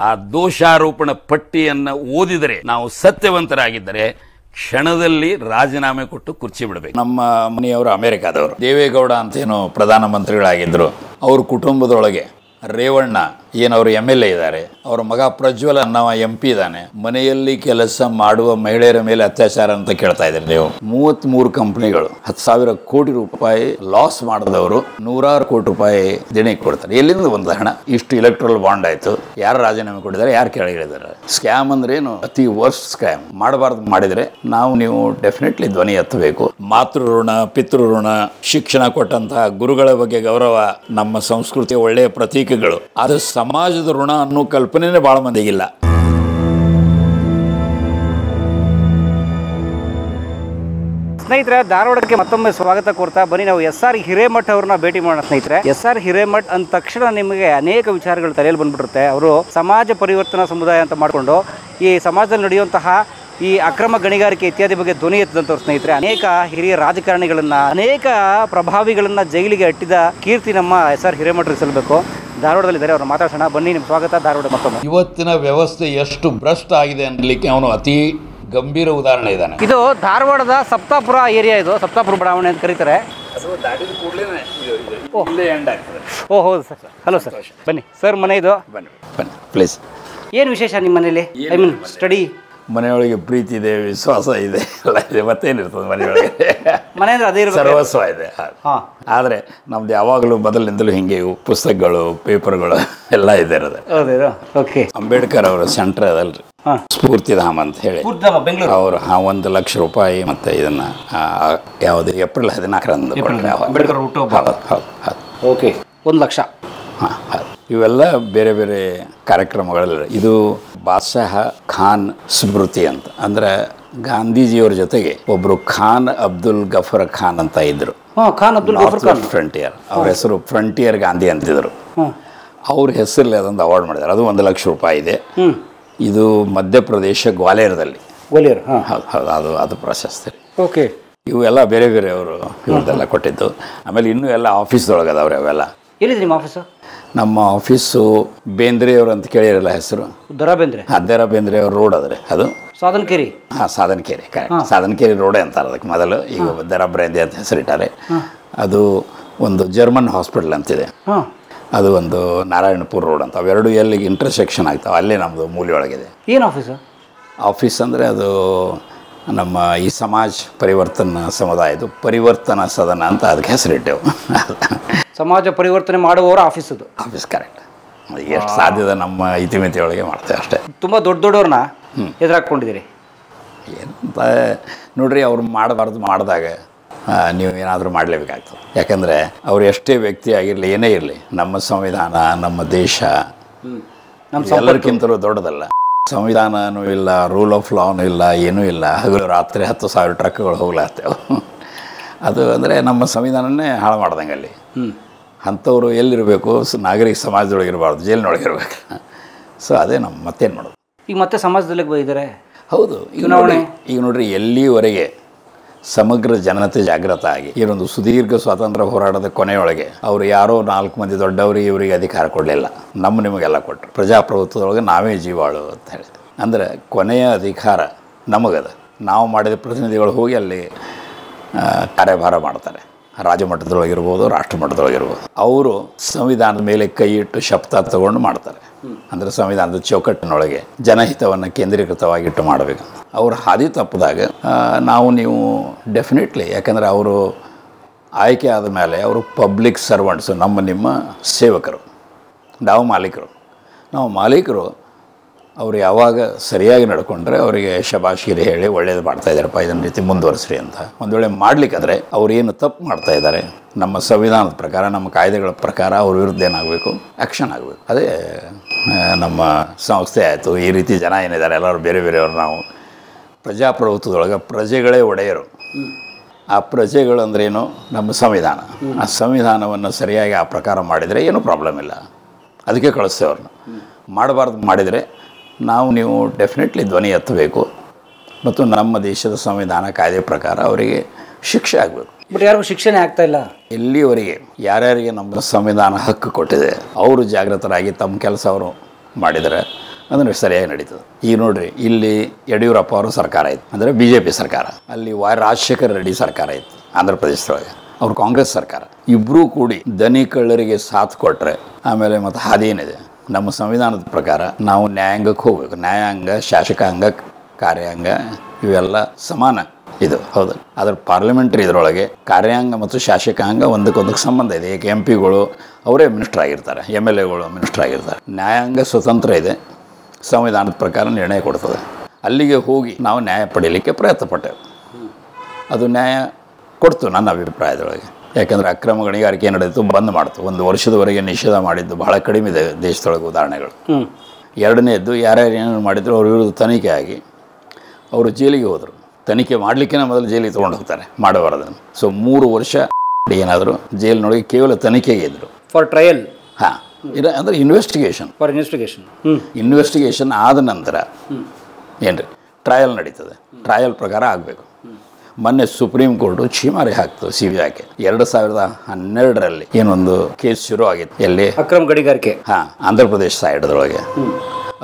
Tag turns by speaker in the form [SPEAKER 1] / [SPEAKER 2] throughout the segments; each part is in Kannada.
[SPEAKER 1] ಆ ದೋಷಾರೋಪಣ ಪಟ್ಟಿಯನ್ನು ಓದಿದರೆ ನಾವು ಸತ್ಯವಂತರಾಗಿದ್ದರೆ ಕ್ಷಣದಲ್ಲಿ ರಾಜೀನಾಮೆ ಕೊಟ್ಟು ಕುರ್ಚಿ ಬಿಡಬೇಕು. ನಮ್ಮ ಮನೆಯವರು ಅಮೆರಿಕಾದವರು, ದೇವೇಗೌಡ ಅಂತೇನು ಪ್ರಧಾನಮಂತ್ರಿಗಳಾಗಿದ್ದರು. ಅವ್ರ ಕುಟುಂಬದೊಳಗೆ ರೇವಣ್ಣ ಏನವರು MLA ಇದ್ದಾರೆ, ಅವರ ಮಗ ಪ್ರಜ್ವಲ್ ಅನ್ನವ MP ಇದ್ದಾನೆ. ಮನೆಯಲ್ಲಿ ಕೆಲಸ ಮಾಡುವ ಮಹಿಳೆಯರ ಮೇಲೆ ಅತ್ಯಾಚಾರ ಅಂತ ಕೇಳ್ತಾ ಇದ್ದೀರಿ ನೀವು. 33 ಕಂಪನಿಗಳು 10,000 ಕೋಟಿ ರೂಪಾಯಿ ಲಾಸ್ ಮಾಡಿದವರು 100 ಕೋಟಿ ರೂಪಾಯಿ ದೇಣಿ ಕೊಡ್ತಾರೆ. ಎಲ್ಲಿಂದ ಬಂದ ಹಣ? ಇಷ್ಟು ಇಲೆಕ್ಟ್ರಲ್ ಬಾಂಡ್ ಆಯ್ತು, ಯಾರು ರಾಜೀನಾಮೆ ಕೊಟ್ಟಿದ್ದಾರೆ, ಯಾರು ಕೆಳಗಿಳಿದ್ದಾರೆ? ಸ್ಕ್ಯಾಮ್ ಅಂದ್ರೆ ಏನು? ಅತಿ ವರ್ಸ್ಟ್ ಸ್ಕ್ಯಾಮ್. ಮಾಡಬಾರ್ದು ಮಾಡಿದ್ರೆ ನೀವು ಡೆಫಿನೆಟ್ಲಿ ಧ್ವನಿ ಎತ್ತಬೇಕು. ಮಾತೃ ಋಣ, ಪಿತೃ ಋಣ, ಶಿಕ್ಷಣ ಕೊಟ್ಟಂತಹ ಗುರುಗಳ ಬಗ್ಗೆ ಗೌರವ ನಮ್ಮ ಸಂಸ್ಕೃತಿಯ ಒಳ್ಳೆಯ ಪ್ರತೀಕಗಳು. ಅದು ಸಮಾಜದ ಋಣ ಅನ್ನೋ ಕಲ್ಪನೆನೇ ಬಹಳ ಮಂದಿಗಿಲ್ಲ.
[SPEAKER 2] ಸ್ನೇಹಿತರೆ, ಧಾರವಾಡಕ್ಕೆ ಮತ್ತೊಮ್ಮೆ ಸ್ವಾಗತ ಕೋರ್ತಾ ಬನ್ನಿ ನಾವು SR ಹಿರೇಮಠ್ ಅವ್ರನ್ನ ಭೇಟಿ ಮಾಡೋಣ. ಸ್ನೇಹಿತರೆ, SR ಹಿರೇಮಠ್ ಅಂದ ತಕ್ಷಣ ನಿಮಗೆ ಅನೇಕ ವಿಚಾರಗಳು ತಲೆಯಲ್ಲಿ ಬಂದ್ಬಿಟ್ಟಿರುತ್ತೆ. ಅವರು ಸಮಾಜ ಪರಿವರ್ತನಾ ಸಮುದಾಯ ಅಂತ ಮಾಡಿಕೊಂಡು ಈ ಸಮಾಜದಲ್ಲಿ ನಡೆಯುವಂತಹ ಈ ಅಕ್ರಮ ಗಣಿಗಾರಿಕೆ ಇತ್ಯಾದಿ ಬಗ್ಗೆ ಧ್ವನಿ ಎತ್ತಿದಂಥವ್ರು. ಸ್ನೇಹಿತರೆ, ಅನೇಕ ಹಿರಿಯ ರಾಜಕಾರಣಿಗಳನ್ನ, ಅನೇಕ ಪ್ರಭಾವಿಗಳನ್ನ ಜೈಲಿಗೆ ಅಟ್ಟಿದ ಕೀರ್ತಿ ನಮ್ಮ SR ಹಿರೇಮಠರಿಗೆ ಸಲ್ಲಬೇಕು. ಧಾರವಾಡದಲ್ಲಿದ್ದಾರೆ, ಅವ್ರನ್ನ ಮಾತಾಡ್ಸೋಣ ಬನ್ನಿ. ನಿಮ್ಮ ಸ್ವಾಗತ ಧಾರವಾಡ ಮತ್ತೊಮ್ಮೆ.
[SPEAKER 1] ಇವತ್ತಿನ ವ್ಯವಸ್ಥೆ ಎಷ್ಟು ಭ್ರಷ್ಟ ಆಗಿದೆ ಅನ್ನಲಿಕ್ಕೆ ಅವನು ಅತಿ ಗಂಭೀರ ಉದಾಹರಣೆ ಇದ್ದಾನೆ.
[SPEAKER 2] ಇದು ಧಾರವಾಡದ ಸಪ್ತಾಪುರ ಏರಿಯಾ, ಇದು ಸಪ್ತಾಪುರ ಬಡಾವಣೆ ಅಂತ ಕರೀತಾರೆ. ಓ ಹೌದು ಸರ್. ಹಲೋ ಸರ್, ಬನ್ನಿ ಸರ್. ಮನೆ ಇದು?
[SPEAKER 1] ಬನ್ನಿ ಬನ್ನಿ ಪ್ಲೀಸ್.
[SPEAKER 2] ಏನು ವಿಶೇಷ ನಿಮ್ಮ ಮನೇಲಿ? I mean study.
[SPEAKER 1] ಮನೆಯೊಳಗೆ ಪ್ರೀತಿ ಇದೆ, ವಿಶ್ವಾಸ ಇದೆ, ಎಲ್ಲ ಇದೆ. ಮತ್ತೇನಿರ್ತದೆ ಮನೆಯೊಳಗೆ? ಮನೆ ಅಂದ್ರೆ ಅದೇ ಸರ್ವಸ್ವ ಇದೆ. ಆದರೆ ನಮ್ದು ಯಾವಾಗಲೂ ಮೊದಲಿನಿಂದಲೂ ಹಿಂಗೆ ಪುಸ್ತಕಗಳು, ಪೇಪರ್ಗಳು ಎಲ್ಲ ಇದೆ ಇರೋದು.
[SPEAKER 2] ಓಕೆ.
[SPEAKER 1] ಅಂಬೇಡ್ಕರ್ ಅವರು ಸೆಂಟ್ರ್ ಅದಲ್ರಿ, ಸ್ಫೂರ್ತಿಧಾಮ ಅಂತ ಹೇಳಿ ಅವರು 1 ಲಕ್ಷ ರೂಪಾಯಿ ಮತ್ತೆ ಇದನ್ನ ಯಾವುದು ಏಪ್ರಿಲ್ 14ರಂದು.
[SPEAKER 2] ಓಕೆ, 1 ಲಕ್ಷ.
[SPEAKER 1] ಇವೆಲ್ಲ ಬೇರೆ ಬೇರೆ ಕಾರ್ಯಕ್ರಮಗಳೆಲ್ಲ. ಇದು ಬಾದಶಾಹ ಖಾನ್ ಸ್ಮೃತಿ ಅಂತ, ಅಂದ್ರೆ ಗಾಂಧೀಜಿಯವ್ರ ಜೊತೆಗೆ ಒಬ್ರು ಖಾನ್ ಅಬ್ದುಲ್ ಗಫರ್ ಖಾನ್ ಅಂತ ಇದ್ರು. ಫ್ರಂಟಿಯರ್, ಅವ್ರ ಹೆಸರು ಫ್ರಂಟಿಯರ್ ಗಾಂಧಿ ಅಂತಿದ್ರು. ಅವ್ರ ಹೆಸರಲ್ಲಿ ಅದೊಂದು ಅವಾರ್ಡ್ ಮಾಡಿದ್ದಾರೆ. ಅದು 1 ಲಕ್ಷ ರೂಪಾಯಿ ಇದೆ. ಇದು ಮಧ್ಯಪ್ರದೇಶ ಗ್ವಾಲಿಯರ್ದಲ್ಲಿ. ಹೌದು, ಅದು ಪ್ರಶಸ್ತಿ.
[SPEAKER 2] ಓಕೆ.
[SPEAKER 1] ಇವೆಲ್ಲ ಬೇರೆ ಬೇರೆ ಅವರು ಇವ್ರದ್ದೆಲ್ಲ ಕೊಟ್ಟಿದ್ದು. ಆಮೇಲೆ ಇನ್ನೂ ಎಲ್ಲ ಆಫೀಸ್ದೊಳಗೆ ಅದಾವ್ರಿ ಅವೆಲ್ಲ.
[SPEAKER 2] ಎಲ್ಲಿದೆ ನಿಮ್ಮ ಆಫೀಸು?
[SPEAKER 1] ನಮ್ಮ ಆಫೀಸು ಬೇಂದ್ರೆಯವರು ಅಂತ ಕೇಳಿರಲ್ಲ ಹೆಸರು?
[SPEAKER 2] ದರಾ ಬೇಂದ್ರೆ.
[SPEAKER 1] ದರಾ ಬೇಂದ್ರೆ ಅವ್ರ ರೋಡ್ ಅದ್ರಿ, ಅದು
[SPEAKER 2] ಸಾಧನಕೇರಿ.
[SPEAKER 1] ಸಾಧನಕೇರಿ, ಕರೆಕ್ಟ್. ಸಾಧನಕೇರಿ ರೋಡೇ ಅಂತಾರೆ ಅದಕ್ಕೆ ಮೊದಲು. ಈಗ ದರಾ ಬೇಂದ್ರೆ ಅಂತ ಹೆಸರಿಟ್ಟಾರೆ. ಅದು ಒಂದು ಜರ್ಮನ್ ಹಾಸ್ಪಿಟಲ್ ಅಂತಿದೆ, ಅದು ಒಂದು ನಾರಾಯಣಪುರ ರೋಡ್ ಅಂತ. ಅವೆರಡು ಎಲ್ಲಿಗೆ ಇಂಟರ್ಸೆಕ್ಷನ್ ಆಗ್ತಾವೆ ಅಲ್ಲಿ ನಮ್ಮದು ಮೂಲೆಯೊಳಗಿದೆ.
[SPEAKER 2] ಏನು ಆಫೀಸು?
[SPEAKER 1] ಆಫೀಸ್ ಅಂದರೆ ಅದು ನಮ್ಮ ಈ ಸಮಾಜ ಪರಿವರ್ತನಾ ಸಮುದಾಯದು ಪರಿವರ್ತನಾ ಸದನ ಅಂತ ಅದಕ್ಕೆ ಹೆಸರಿಟ್ಟೆವು.
[SPEAKER 2] ಸಮಾಜ ಪರಿವರ್ತನೆ ಮಾಡುವವರ ಆಫೀಸ್ ಅದು.
[SPEAKER 1] Office, correct. ಎಷ್ಟು ಸಾಧ್ಯದ ನಮ್ಮ ಇತಿಮಿತಿಯೊಳಗೆ ಮಾಡ್ತೇವೆ ಅಷ್ಟೇ.
[SPEAKER 2] ತುಂಬ ದೊಡ್ಡವ್ರನ್ನ ಎದುರಾಕೊಂಡಿದ್ದೀರಿ.
[SPEAKER 1] ಎಂತ ನೋಡ್ರಿ, ಅವ್ರು ಮಾಡಬಾರ್ದು ಮಾಡಿದಾಗ ನೀವು ಏನಾದರೂ ಮಾಡಲೇಬೇಕಾಗ್ತದೆ. ಯಾಕಂದರೆ ಅವ್ರು ಎಷ್ಟೇ ವ್ಯಕ್ತಿ ಆಗಿರಲಿ, ಏನೇ ಇರಲಿ, ನಮ್ಮ ಸಂವಿಧಾನ, ನಮ್ಮ ದೇಶ ಎಲ್ಲರಿಗಿಂತಲೂ ದೊಡ್ಡದಲ್ಲ. ಸಂವಿಧಾನನೂ ಇಲ್ಲ, ರೂಲ್ ಆಫ್ ಲಾನೂ ಇಲ್ಲ, ಏನೂ ಇಲ್ಲ. ಹಗಲು ರಾತ್ರಿ 10,000 ಟ್ರಕ್ಗಳು ಹೋಗ್ಲಾಗ್ತೇವೆ. ಅದು ಅಂದರೆ ನಮ್ಮ ಸಂವಿಧಾನನೇ ಹಾಳು ಮಾಡ್ದಂಗೆ ಅಲ್ಲಿ. ಅಂಥವ್ರು ಎಲ್ಲಿರಬೇಕು? ನಾಗರಿಕ ಸಮಾಜದೊಳಗೆ ಇರಬಾರ್ದು, ಜೈಲಿನೊಳಗೆ ಇರಬೇಕು. ಸೊ ಅದೇ ನಮ್ಮ ಮತ್ತೇನು ಮಾಡೋದು.
[SPEAKER 2] ಈಗ ಮತ್ತೆ ಸಮಾಜದಲ್ಲಿ ಬೈದರೆ? ಹೌದು. ಈಗ
[SPEAKER 1] ನೋಡ್ರಿ, ಎಲ್ಲಿವರೆಗೆ ಸಮಗ್ರ ಜನತೆ ಜಾಗೃತ ಆಗಿ ಈ ಒಂದು ಸುದೀರ್ಘ ಸ್ವಾತಂತ್ರ್ಯ ಹೋರಾಟದ ಕೊನೆಯೊಳಗೆ ಅವರು ಯಾರೋ 4 ಮಂದಿ ದೊಡ್ಡವರಿಗೆ ಇವರಿಗೆ ಅಧಿಕಾರ ಕೊಡಲಿಲ್ಲ, ನಿಮಗೆಲ್ಲ ಕೊಟ್ಟರು. ಪ್ರಜಾಪ್ರಭುತ್ವದೊಳಗೆ ನಾವೇ ಜೀವಾಳು ಅಂತ ಹೇಳಿ. ಅಂದರೆ ಕೊನೆಯ ಅಧಿಕಾರ ನಮಗದ. ನಾವು ಮಾಡಿದ ಪ್ರತಿನಿಧಿಗಳು ಹೋಗಿ ಅಲ್ಲಿ ಕಾರ್ಯಭಾರ ಮಾಡ್ತಾರೆ. ರಾಜಮಟ್ಟದೊಳಗಿರ್ಬೋದು, ರಾಷ್ಟ್ರಮಟ್ಟದೊಳಗಿರ್ಬೋದು. ಅವರು ಸಂವಿಧಾನದ ಮೇಲೆ ಕೈ ಇಟ್ಟು ಶಪಥ ತಗೊಂಡು ಮಾಡ್ತಾರೆ. ಅಂದರೆ ಸಂವಿಧಾನದ ಚೌಕಟ್ಟಿನೊಳಗೆ ಜನಹಿತವನ್ನು ಕೇಂದ್ರೀಕೃತವಾಗಿಟ್ಟು ಮಾಡಬೇಕು. ಅವ್ರ ಹಾದಿ ತಪ್ಪಿದಾಗ ನೀವು ಡೆಫಿನೆಟ್ಲಿ, ಯಾಕಂದರೆ ಅವರು ಆಯ್ಕೆ ಆದ ಮೇಲೆ ಅವರು ಪಬ್ಲಿಕ್ ಸರ್ವೆಂಟ್ಸು, ನಿಮ್ಮ ಸೇವಕರು. ನಾವು ಮಾಲೀಕರು. ಅವರು ಯಾವಾಗ ಸರಿಯಾಗಿ ನಡ್ಕೊಂಡ್ರೆ ಅವರಿಗೆ ಶಬಾಷ್ಗಿರಿ ಹೇಳಿ ಒಳ್ಳೇದು ಮಾಡ್ತಾಯಿದ್ದಾರಪ್ಪ, ಇದನ್ನ ರೀತಿ ಮುಂದುವರಿಸ್ರಿ ಅಂತ. ಒಂದು ವೇಳೆ ಮಾಡಲಿಕ್ಕಾದ್ರೆ ಅವ್ರು ಏನು ತಪ್ಪು ಮಾಡ್ತಾ ಇದ್ದಾರೆ, ನಮ್ಮ ಸಂವಿಧಾನದ ಪ್ರಕಾರ, ನಮ್ಮ ಕಾಯ್ದೆಗಳ ಪ್ರಕಾರ ಅವ್ರ ವಿರುದ್ಧ ಏನಾಗಬೇಕು? ಆ್ಯಕ್ಷನ್ ಆಗಬೇಕು. ಅದೇ ನಮ್ಮ ಸಂಸ್ಥೆ ಆಯಿತು. ಈ ರೀತಿ ಜನ ಏನಿದ್ದಾರೆ ಎಲ್ಲರೂ ಬೇರೆ ಬೇರೆಯವರು. ನಾವು ಪ್ರಜಾಪ್ರಭುತ್ವದೊಳಗೆ ಪ್ರಜೆಗಳೇ ಒಡೆಯರು. ಆ ಪ್ರಜೆಗಳು ಅಂದ್ರೇನು? ನಮ್ಮ ಸಂವಿಧಾನ. ಆ ಸಂವಿಧಾನವನ್ನು ಸರಿಯಾಗಿ ಆ ಪ್ರಕಾರ ಮಾಡಿದರೆ ಏನೂ ಪ್ರಾಬ್ಲಮ್ ಇಲ್ಲ. ಅದಕ್ಕೆ ಕಳಿಸ್ತೇವೆ ಅವ್ರನ್ನ. ಮಾಡಬಾರ್ದು ಮಾಡಿದರೆ ನೀವು ಡೆಫಿನೆಟ್ಲಿ ಧ್ವನಿ ಎತ್ತಬೇಕು ಮತ್ತು ನಮ್ಮ ದೇಶದ ಸಂವಿಧಾನ ಕಾಯ್ದೆ ಪ್ರಕಾರ ಅವರಿಗೆ ಶಿಕ್ಷೆ ಆಗಬೇಕು.
[SPEAKER 2] ಬಟ್ ಯಾರಿಗೂ ಶಿಕ್ಷಣ ಆಗ್ತಾ ಇಲ್ಲ.
[SPEAKER 1] ಎಲ್ಲಿವರೆಗೆ ಯಾರ್ಯಾರಿಗೆ ನಮ್ಮ ಸಂವಿಧಾನ ಹಕ್ಕು ಕೊಟ್ಟಿದೆ ಅವರು ಜಾಗೃತರಾಗಿ ತಮ್ಮ ಕೆಲಸ ಅವರು ಮಾಡಿದರೆ ಅಂದರೆ ಸರಿಯಾಗಿ ನಡೀತದೆ. ಈಗ ನೋಡಿರಿ, ಇಲ್ಲಿ ಯಡಿಯೂರಪ್ಪ ಅವರು ಸರ್ಕಾರ ಇತ್ತು, ಅಂದರೆ BJP ಸರ್ಕಾರ. ಅಲ್ಲಿ ರಾಜಶೇಖರ ರೆಡ್ಡಿ ಸರ್ಕಾರ ಇತ್ತು ಆಂಧ್ರ ಪ್ರದೇಶದೊಳಗೆ, ಅವ್ರು ಕಾಂಗ್ರೆಸ್ ಸರ್ಕಾರ. ಇಬ್ಬರೂ ಕೂಡಿ ದನಿ ಕಳ್ಳರಿಗೆ ಸಾಥ್ ಕೊಟ್ಟರೆ ಆಮೇಲೆ ಮತ್ತು ಹಾದಿ ಏನಿದೆ, ನಮ್ಮ ಸಂವಿಧಾನದ ಪ್ರಕಾರ ನಾವು ನ್ಯಾಯಾಂಗಕ್ಕೆ ಹೋಗಬೇಕು. ನ್ಯಾಯಾಂಗ, ಶಾಸಕಾಂಗ, ಕಾರ್ಯಾಂಗ ಇವೆಲ್ಲ ಸಮಾನ. ಇದು ಹೌದು. ಅದರ ಪಾರ್ಲಿಮೆಂಟ್ರಿ ಇದರೊಳಗೆ ಕಾರ್ಯಾಂಗ ಮತ್ತು ಶಾಸಕಾಂಗ ಒಂದಕ್ಕೊಂದಕ್ಕೆ ಸಂಬಂಧ ಇದೆ. ಏಕೆ MP ಗಳು ಅವರೇ ಮಿನಿಸ್ಟರ್ ಆಗಿರ್ತಾರೆ, MLAಗಳು ಮಿನಿಸ್ಟರ್ ಆಗಿರ್ತಾರೆ. ನ್ಯಾಯಾಂಗ ಸ್ವತಂತ್ರ ಇದೆ, ಸಂವಿಧಾನದ ಪ್ರಕಾರ ನಿರ್ಣಯ ಕೊಡ್ತದೆ. ಅಲ್ಲಿಗೆ ಹೋಗಿ ನಾವು ನ್ಯಾಯ ಪಡೀಲಿಕ್ಕೆ ಪ್ರಯತ್ನ ಪಟ್ಟೆವು. ಅದು ನ್ಯಾಯ ಕೊಡ್ತು ನನ್ನ ಅಭಿಪ್ರಾಯದೊಳಗೆ. ಯಾಕೆಂದರೆ ಅಕ್ರಮ ಗಣಿಗಾರಿಕೆ ನಡೆಯಿತು, ಬಂದ್ ಮಾಡ್ತು. 1 ವರ್ಷದವರೆಗೆ ನಿಷೇಧ ಮಾಡಿದ್ದು ಬಹಳ ಕಡಿಮೆ ಇದೆ ದೇಶದೊಳಗೆ ಉದಾಹರಣೆಗಳು. ಎರಡನೇದ್ದು, ಯಾರ್ಯಾರು ಏನೇನು ಮಾಡಿದ್ರು ಅವ್ರ ವಿರುದ್ಧ ತನಿಖೆ ಆಗಿ ಅವರು ಜೈಲಿಗೆ ಹೋದರು. ತನಿಖೆ ಮಾಡಲಿಕ್ಕೆ ಮೊದಲು ಜೈಲಿಗೆ ತೊಗೊಂಡು ಹೋಗ್ತಾರೆ ಮಾಡಬಾರದನ್ನು. ಸೊ 3 ವರ್ಷ ಏನಾದರೂ ಜೈಲಿನೊಳಗೆ ಕೇವಲ ತನಿಖೆಗೆ ಇದ್ದರು.
[SPEAKER 2] For trial.
[SPEAKER 1] ಹಾಂ, ಇದು ಅಂದರೆ ಇನ್ವೆಸ್ಟಿಗೇಷನ್ ಆದ ನಂತರ ಏನು ರೀ ಟ್ರಯಲ್ ನಡೀತದೆ. ಟ್ರಯಲ್ ಪ್ರಕಾರ ಆಗಬೇಕು. ಮೊನ್ನೆ ಸುಪ್ರೀಂ ಕೋರ್ಟು ಛೀಮಾರಿ ಹಾಕ್ತು CBIಗೆ. 2012ರಲ್ಲಿ ಏನೊಂದು ಕೇಸ್ ಶುರು ಆಗಿತ್ತು, ಎಲ್ಲಿ
[SPEAKER 2] ಅಕ್ರಮ ಗಣಿಗಾರಿಕೆ.
[SPEAKER 1] ಹಾಂ, ಆಂಧ್ರ ಪ್ರದೇಶ ಸೈಡ್ದೊಳಗೆ.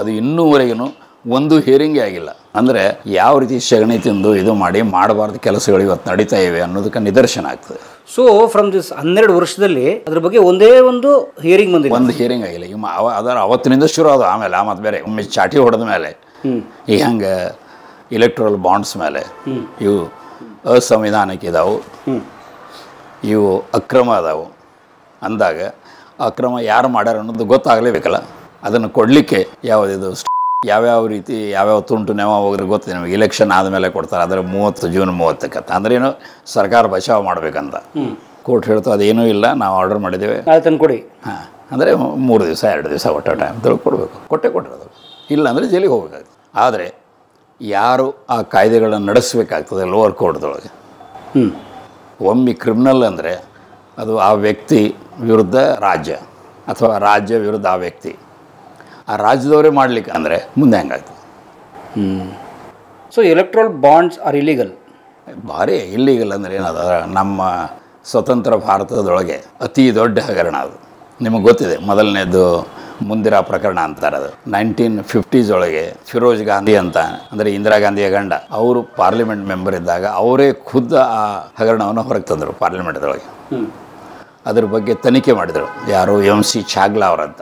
[SPEAKER 1] ಅದು ಇನ್ನೂವರೆಗೂ ಒಂದು ಹಿಯರಿಂಗೇ ಆಗಿಲ್ಲ. ಅಂದರೆ ಯಾವ ರೀತಿ ಸಗಣಿ ತಿಂದು ಇದು ಮಾಡಬಾರ್ದು ಕೆಲಸಗಳು ಇವತ್ತು ನಡೀತಾ ಇವೆ ಅನ್ನೋದಕ್ಕೆ ನಿದರ್ಶನ ಆಗ್ತದೆ.
[SPEAKER 2] ಸೊ ಫ್ರಮ್ ದಿಸ್ 12 ವರ್ಷದಲ್ಲಿ ಅದ್ರ ಬಗ್ಗೆ ಒಂದೇ ಒಂದು ಹಿಯರಿಂಗ್ ಬಂದಿಲ್ಲ.
[SPEAKER 1] ಒಂದು ಹಿಯರಿಂಗ್ ಆಗಿಲ್ಲ. ಅದರ ಅವತ್ತಿನಿಂದ ಶುರು ಆದವು. ಆಮೇಲೆ ಮತ್ತು ಬೇರೆ ಒಮ್ಮೆ ಚಾಟಿ ಹೊಡೆದ ಮೇಲೆ ಈ ಹಂಗೆ ಇಲೆಕ್ಟ್ರಲ್ ಬಾಂಡ್ಸ್ ಮೇಲೆ ಇವು ಅಸಂವಿಧಾನಿಕ ಇದಾವೆ, ಇವು ಅಕ್ರಮ ಅದಾವು ಅಂದಾಗ ಅಕ್ರಮ ಯಾರು ಮಾಡ್ಯಾರ ಅನ್ನೋದು ಗೊತ್ತಾಗಲೇಬೇಕಲ್ಲ. ಅದನ್ನು ಕೊಡಲಿಕ್ಕೆ ಯಾವುದಿದು ಯಾವ್ಯಾವ ರೀತಿ ಯಾವ್ಯಾವ ತುಂಟು ನೆವ ಹೋಗ್ರೆ ಗೊತ್ತಿದೆ ನಿಮಗೆ. ಇಲೆಕ್ಷನ್ ಆದಮೇಲೆ ಕೊಡ್ತಾರೆ. ಅದರ ಜೂನ್ 30ಕ್ಕೆ ಅಂದ್ರೇನು ಸರ್ಕಾರ ಬಚಾವ್ ಮಾಡಬೇಕಂತ ಕೋರ್ಟ್ ಹೇಳ್ತು. ಅದೇನೂ ಇಲ್ಲ, ನಾವು ಆರ್ಡರ್ ಮಾಡಿದ್ದೇವೆ,
[SPEAKER 2] ತಂದು ಕೊಡಿ.
[SPEAKER 1] ಹಾಂ, ಅಂದರೆ 3 ದಿವಸ 2 ದಿವಸ ಒಟ್ಟು ಟೈಮ್ ಕೊಡಬೇಕು. ಕೊಟ್ಟರೆ ಇಲ್ಲ ಅಂದರೆ ಜೈಲಿಗೆ ಹೋಗ್ಬೇಕಾಗ್ತದೆ. ಆದರೆ ಯಾರು ಆ ಕಾಯ್ದೆಗಳನ್ನು ನಡೆಸಬೇಕಾಗ್ತದೆ ಲೋವರ್ ಕೋರ್ಟ್ದೊಳಗೆ. ಒಮ್ಮೆ ಕ್ರಿಮಿನಲ್ ಅಂದರೆ ಅದು ಆ ವ್ಯಕ್ತಿ ವಿರುದ್ಧ ರಾಜ್ಯ ಅಥವಾ ರಾಜ್ಯ ವಿರುದ್ಧ ಆ ವ್ಯಕ್ತಿ. ಆ ರಾಜ್ಯದವರೇ ಮಾಡಲಿಕ್ಕೆ ಅಂದರೆ ಮುಂದೆ ಹೆಂಗಾಗ್ತದೆ.
[SPEAKER 2] So electoral bonds are illegal.
[SPEAKER 1] ಭಾರಿ ಇಲ್ಲೀಗಲ್ ಅಂದರೆ ಏನದ, ನಮ್ಮ ಸ್ವತಂತ್ರ ಭಾರತದೊಳಗೆ ಅತಿ ದೊಡ್ಡ ಹಗರಣ ಅದು. ನಿಮಗೆ ಗೊತ್ತಿದೆ, ಮೊದಲನೇದು ಮುಂದಿರಾ ಪ್ರಕರಣ ಅಂತಾರೆ. ಅದು 1950s ಒಳಗೆ ಫಿರೋಜ್ ಗಾಂಧಿ ಅಂತ, ಅಂದರೆ ಇಂದಿರಾ ಗಾಂಧಿಯ ಗಂಡ, ಅವರು ಪಾರ್ಲಿಮೆಂಟ್ ಮೆಂಬರ್ ಇದ್ದಾಗ ಅವರೇ ಖುದ್ದು ಆ ಹಗರಣವನ್ನು ಹೊರಗೆ ತಂದರು ಪಾರ್ಲಿಮೆಂಟ್ದೊಳಗೆ. ಅದ್ರ ಬಗ್ಗೆ ತನಿಖೆ ಮಾಡಿದರು ಯಾರು, MC ಚಾಗ್ಲಾ ಅವರಂತ.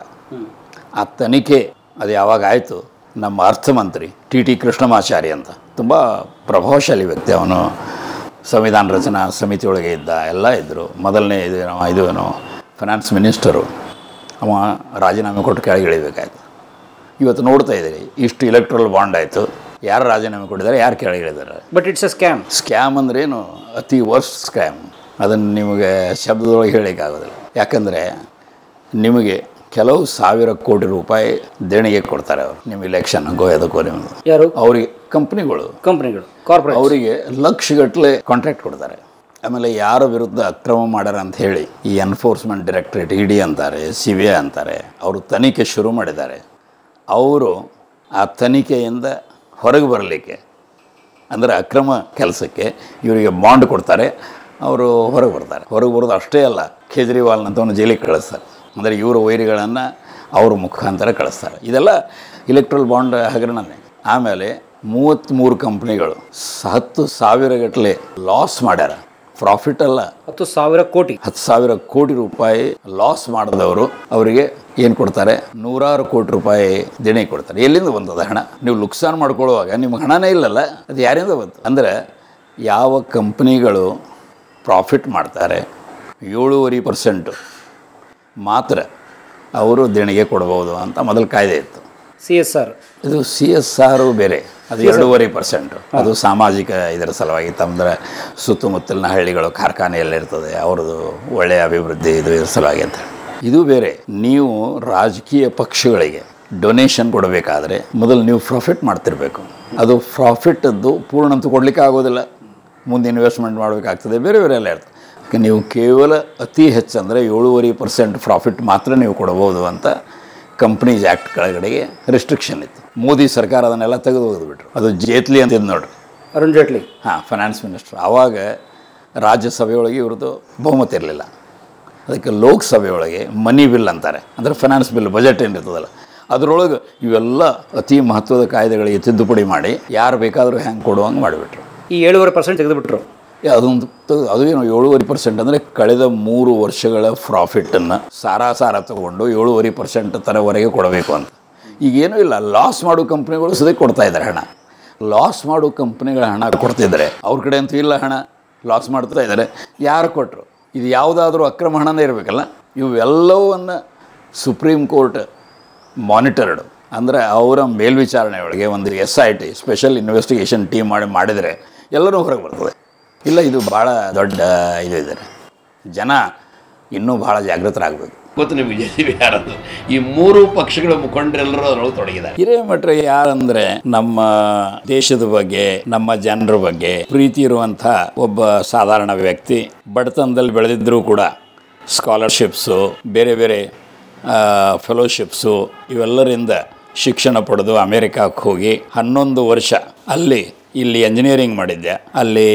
[SPEAKER 1] ಆ ತನಿಖೆ ಅದು ಯಾವಾಗ ಆಯಿತು, ನಮ್ಮ ಅರ್ಥಮಂತ್ರಿ TT ಕೃಷ್ಣಮಾಚಾರಿ ಅಂತ, ತುಂಬ ಪ್ರಭಾವಶಾಲಿ ವ್ಯಕ್ತಿ. ಅವನು ಸಂವಿಧಾನ ರಚನಾ ಸಮಿತಿಯೊಳಗೆ ಇದ್ದ, ಎಲ್ಲ ಇದ್ದರು. ಮೊದಲನೇ ಇದು ಫೈನಾನ್ಸ್ ಮಿನಿಸ್ಟರು. ಅವ ರಾಜೀನಾಮೆ ಕೊಟ್ಟು ಕೆಳಗೆ ಇಳಿಬೇಕಾಯ್ತು. ಇವತ್ತು ನೋಡ್ತಾ ಇದ್ದೀರಿ, ಇಷ್ಟು ಇಲೆಕ್ಟ್ರಲ್ ಬಾಂಡ್ ಆಯಿತು, ಯಾರು ರಾಜೀನಾಮೆ ಕೊಟ್ಟಿದ್ದಾರೆ, ಯಾರು ಕೆಳಗೆ ಇಳಿದ್ದಾರೆ.
[SPEAKER 2] But it's a scam.
[SPEAKER 1] Scam ಅಂದ್ರೇನು, ಅತಿ ವರ್ಸ್ಟ್ ಸ್ಕ್ಯಾಮ್. ಅದನ್ನು ನಿಮಗೆ ಶಬ್ದದೊಳಗೆ ಹೇಳಲಿಕ್ಕಾಗೋದಿಲ್ಲ. ಯಾಕಂದರೆ ನಿಮಗೆ ಕೆಲವು ಸಾವಿರ ಕೋಟಿ ರೂಪಾಯಿ ದೇಣಿಗೆ ಕೊಡ್ತಾರೆ ಅವರು, ನಿಮ್ಮ ಇಲೆಕ್ಷನ್ಗೋ ಅದಕ್ಕೋ. ನಿಮ್ಮದು
[SPEAKER 2] ಯಾರು?
[SPEAKER 1] ಅವರಿಗೆ ಕಂಪ್ನಿಗಳು
[SPEAKER 2] ಕಾರ್ಪೊರೇಟ್
[SPEAKER 1] ಅವರಿಗೆ ಲಕ್ಷಗಟ್ಟಲೆ ಕಾಂಟ್ರಾಕ್ಟ್ ಕೊಡ್ತಾರೆ. ಆಮೇಲೆ ಯಾರ ವಿರುದ್ಧ ಅಕ್ರಮ ಮಾಡ್ಯಾರ ಅಂತ ಹೇಳಿ ಈ ಎನ್ಫೋರ್ಸ್ಮೆಂಟ್ ಡೈರೆಕ್ಟರೇಟ್ ED ಅಂತಾರೆ, CBI ಅಂತಾರೆ, ಅವರು ತನಿಖೆ ಶುರು ಮಾಡಿದ್ದಾರೆ. ಅವರು ಆ ತನಿಖೆಯಿಂದ ಹೊರಗೆ ಬರಲಿಕ್ಕೆ, ಅಂದರೆ ಅಕ್ರಮ ಕೆಲಸಕ್ಕೆ ಇವರಿಗೆ ಬಾಂಡ್ ಕೊಡ್ತಾರೆ, ಅವರು ಹೊರಗೆ ಬರ್ತಾರೆ. ಹೊರಗೆ ಬರೋದು ಅಷ್ಟೇ ಅಲ್ಲ, ಕೇಜ್ರಿವಾಲ್ನಂತವನು ಜೈಲಿಗೆ ಕಳಿಸ್ತಾರೆ. ಅಂದರೆ ಇವರ ವೈರಿಗಳನ್ನು ಅವ್ರ ಮುಖಾಂತರ ಕಳಿಸ್ತಾರೆ. ಇದೆಲ್ಲ ಇಲೆಕ್ಟ್ರಲ್ ಬಾಂಡ್ ಹಗರಣನೇ. ಆಮೇಲೆ 33 ಕಂಪ್ನಿಗಳು 10,000 ಗಟ್ಟಲೆ ಲಾಸ್ ಮಾಡ್ಯಾರ. ಪ್ರಾಫಿಟ್ ಅಲ್ಲ, 10,000 ಕೋಟಿ ರೂಪಾಯಿ ಲಾಸ್ ಮಾಡಿದವರು ಅವರಿಗೆ ಏನು ಕೊಡ್ತಾರೆ, 100 ಕೋಟಿ ರೂಪಾಯಿ ದೇಣಿಗೆ ಕೊಡ್ತಾರೆ. ಎಲ್ಲಿಂದ ಬಂದದ ಹಣ? ನೀವು ನುಕ್ಸಾನ್ ಮಾಡ್ಕೊಳ್ಳುವಾಗ ನಿಮ್ಗೆ ಹಣನೇ ಇಲ್ಲಲ್ಲ, ಅದು ಯಾರಿಂದ ಬಂತು? ಅಂದರೆ ಯಾವ ಕಂಪ್ನಿಗಳು ಪ್ರಾಫಿಟ್ ಮಾಡ್ತಾರೆ 7.5% ಮಾತ್ರ ಅವರು ದೇಣಿಗೆ ಕೊಡ್ಬೋದು ಅಂತ ಮೊದಲು ಕಾಯ್ದೆ ಇತ್ತು.
[SPEAKER 2] CSR
[SPEAKER 1] ಇದು CSR ಬೇರೆ, ಅದು 2.5%. ಅದು ಸಾಮಾಜಿಕ ಇದರ ಸಲುವಾಗಿ, ತಮ್ಮದ್ರ ಸುತ್ತಮುತ್ತಲಿನ ಹಳ್ಳಿಗಳು ಕಾರ್ಖಾನೆಯಲ್ಲಿರ್ತದೆ, ಅವ್ರದ್ದು ಒಳ್ಳೆಯ ಅಭಿವೃದ್ಧಿ ಇದರ ಸಲುವಾಗಿ ಅಂತ. ಇದು ಬೇರೆ. ನೀವು ರಾಜಕೀಯ ಪಕ್ಷಗಳಿಗೆ ಡೊನೇಷನ್ ಕೊಡಬೇಕಾದ್ರೆ ಮೊದಲು ನೀವು ಪ್ರಾಫಿಟ್ ಮಾಡ್ತಿರ್ಬೇಕು. ಅದು ಪ್ರಾಫಿಟದ್ದು ಪೂರ್ಣಂತೂ ಕೊಡಲಿಕ್ಕೆ ಆಗೋದಿಲ್ಲ, ಮುಂದೆ ಇನ್ವೆಸ್ಟ್ಮೆಂಟ್ ಮಾಡಬೇಕಾಗ್ತದೆ, ಬೇರೆ ಬೇರೆ ಎಲ್ಲ ಇರ್ತದೆ. ನೀವು ಕೇವಲ ಅತಿ ಹೆಚ್ಚು ಅಂದರೆ 7.5% ಪ್ರಾಫಿಟ್ ಮಾತ್ರ ನೀವು ಕೊಡಬಹುದು ಅಂತ ಕಂಪ್ನೀಸ್ ಆ್ಯಕ್ಟ್ ಕೆಳಗಡೆಗೆ ರೆಸ್ಟ್ರಿಕ್ಷನ್ ಇತ್ತು. ಮೋದಿ ಸರ್ಕಾರ ಅದನ್ನೆಲ್ಲ ತೆಗೆದು ಹೋಗಿಬಿಟ್ರು. ಅದು ಜೇಟ್ಲಿ ಅಂತಿದ್ದು ನೋಡ್ರಿ,
[SPEAKER 2] ಅರುಣ್ ಜೇಟ್ಲಿ.
[SPEAKER 1] ಹಾಂ, ಫೈನಾನ್ಸ್ ಮಿನಿಸ್ಟರ್. ಆವಾಗ ರಾಜ್ಯಸಭೆಯೊಳಗೆ ಇವ್ರದ್ದು ಬಹುಮತ ಇರಲಿಲ್ಲ. ಅದಕ್ಕೆ ಲೋಕಸಭೆಯೊಳಗೆ ಮನಿ ಬಿಲ್ ಅಂತಾರೆ, ಅಂದರೆ ಫೈನಾನ್ಸ್ ಬಿಲ್, ಬಜೆಟ್ ಏನಿರ್ತದಲ್ಲ, ಅದರೊಳಗೆ ಇವೆಲ್ಲ ಅತಿ ಮಹತ್ವದ ಕಾಯ್ದೆಗಳಿಗೆ ತಿದ್ದುಪಡಿ ಮಾಡಿ ಯಾರು ಬೇಕಾದರೂ ಹೆಂಗೆ ಕೊಡುವಂಗೆ ಮಾಡಿಬಿಟ್ರು.
[SPEAKER 2] ಈ 7.5% ತೆಗೆದುಬಿಟ್ರು.
[SPEAKER 1] ಅದೊಂದು ಅದು ಏನು 7.5% ಅಂದರೆ ಕಳೆದ 3 ವರ್ಷಗಳ ಪ್ರಾಫಿಟನ್ನು ಸಾರ ತಗೊಂಡು 7.5% ತನವರೆಗೆ ಕೊಡಬೇಕು ಅಂತ. ಈಗೇನೂ ಇಲ್ಲ, ಲಾಸ್ ಮಾಡೋ ಕಂಪ್ನಿಗಳು ಸದೇ ಕೊಡ್ತಾ ಇದ್ದಾರೆ ಹಣ. ಲಾಸ್ ಮಾಡೋ ಕಂಪ್ನಿಗಳ ಹಣ ಕೊಡ್ತಿದ್ದಾರೆ, ಅವ್ರ ಕಡೆ ಅಂತೂ ಇಲ್ಲ ಹಣ, ಲಾಸ್ ಮಾಡ್ತಾ ಇದ್ದಾರೆ. ಯಾರು ಕೊಟ್ಟರು? ಇದು ಯಾವುದಾದ್ರೂ ಅಕ್ರಮ ಹಣನೇ ಇರಬೇಕಲ್ಲ. ಇವೆಲ್ಲವನ್ನು ಸುಪ್ರೀಂ ಕೋರ್ಟ್ ಮಾನಿಟರ್ಡ್, ಅಂದರೆ ಅವರ ಮೇಲ್ವಿಚಾರಣೆಯೊಳಗೆ ಒಂದು SIT ಸ್ಪೆಷಲ್ ಇನ್ವೆಸ್ಟಿಗೇಷನ್ ಟೀಮ್ ಮಾಡಿದರೆ ಎಲ್ಲರೂ ಹೊರಗೆ ಬರ್ತದೆ. ಇಲ್ಲ, ಇದು ಭಾಳ ದೊಡ್ಡ ಇದು ಇದ್ದಾರೆ. ಜನ ಇನ್ನೂ ಭಾಳ ಜಾಗೃತರಾಗಬೇಕು.
[SPEAKER 3] ಗೊತ್ತು ನಿಮಗೆ ಯಾರದು? ಈ 3 ಪಕ್ಷಗಳ ಮುಖಂಡರೆಲ್ಲರೂ ಅದರೊಳಗೆ ತೊಡಗಿದ್ದಾರೆ.
[SPEAKER 1] ಹಿರೇಮಠರು ಯಾರಂದರೆ ನಮ್ಮ ದೇಶದ ಬಗ್ಗೆ, ನಮ್ಮ ಜನರ ಬಗ್ಗೆ ಪ್ರೀತಿ ಇರುವಂಥ ಒಬ್ಬ ಸಾಧಾರಣ ವ್ಯಕ್ತಿ. ಬಡತನದಲ್ಲಿ ಬೆಳೆದಿದ್ದರೂ ಕೂಡ ಸ್ಕಾಲರ್ಶಿಪ್ಸು, ಬೇರೆ ಬೇರೆ ಫೆಲೋಶಿಪ್ಸು ಇವೆಲ್ಲರಿಂದ ಶಿಕ್ಷಣ ಪಡೆದು ಅಮೇರಿಕಕ್ಕೆ ಹೋಗಿ 11 ವರ್ಷ ಇಲ್ಲಿ ಎಂಜಿನಿಯರಿಂಗ್ ಮಾಡಿದ್ದೆ. ಅಲ್ಲಿ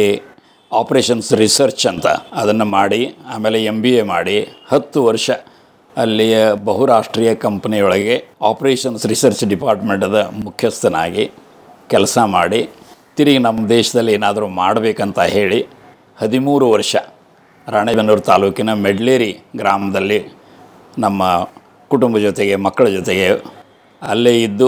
[SPEAKER 1] ಆಪ್ರೇಷನ್ಸ್ ರಿಸರ್ಚ್ ಅಂತ ಅದನ್ನು ಮಾಡಿ, ಆಮೇಲೆ MBA ಮಾಡಿ 10 ವರ್ಷ ಅಲ್ಲಿಯ ಬಹುರಾಷ್ಟ್ರೀಯ ಕಂಪನಿಯೊಳಗೆ ಆಪ್ರೇಷನ್ಸ್ ರಿಸರ್ಚ್ ಡಿಪಾರ್ಟ್ಮೆಂಟದ ಮುಖ್ಯಸ್ಥನಾಗಿ ಕೆಲಸ ಮಾಡಿ, ತಿರುಗಿ ನಮ್ಮ ದೇಶದಲ್ಲಿ ಏನಾದರೂ ಮಾಡಬೇಕಂತ ಹೇಳಿ 13 ವರ್ಷ ರಾಣೆಬೆನ್ನೂರು ತಾಲೂಕಿನ ಮೆಡ್ಲೇರಿ ಗ್ರಾಮದಲ್ಲಿ ನಮ್ಮ ಕುಟುಂಬ ಜೊತೆಗೆ, ಮಕ್ಕಳ ಜೊತೆಗೆ ಅಲ್ಲೇ ಇದ್ದು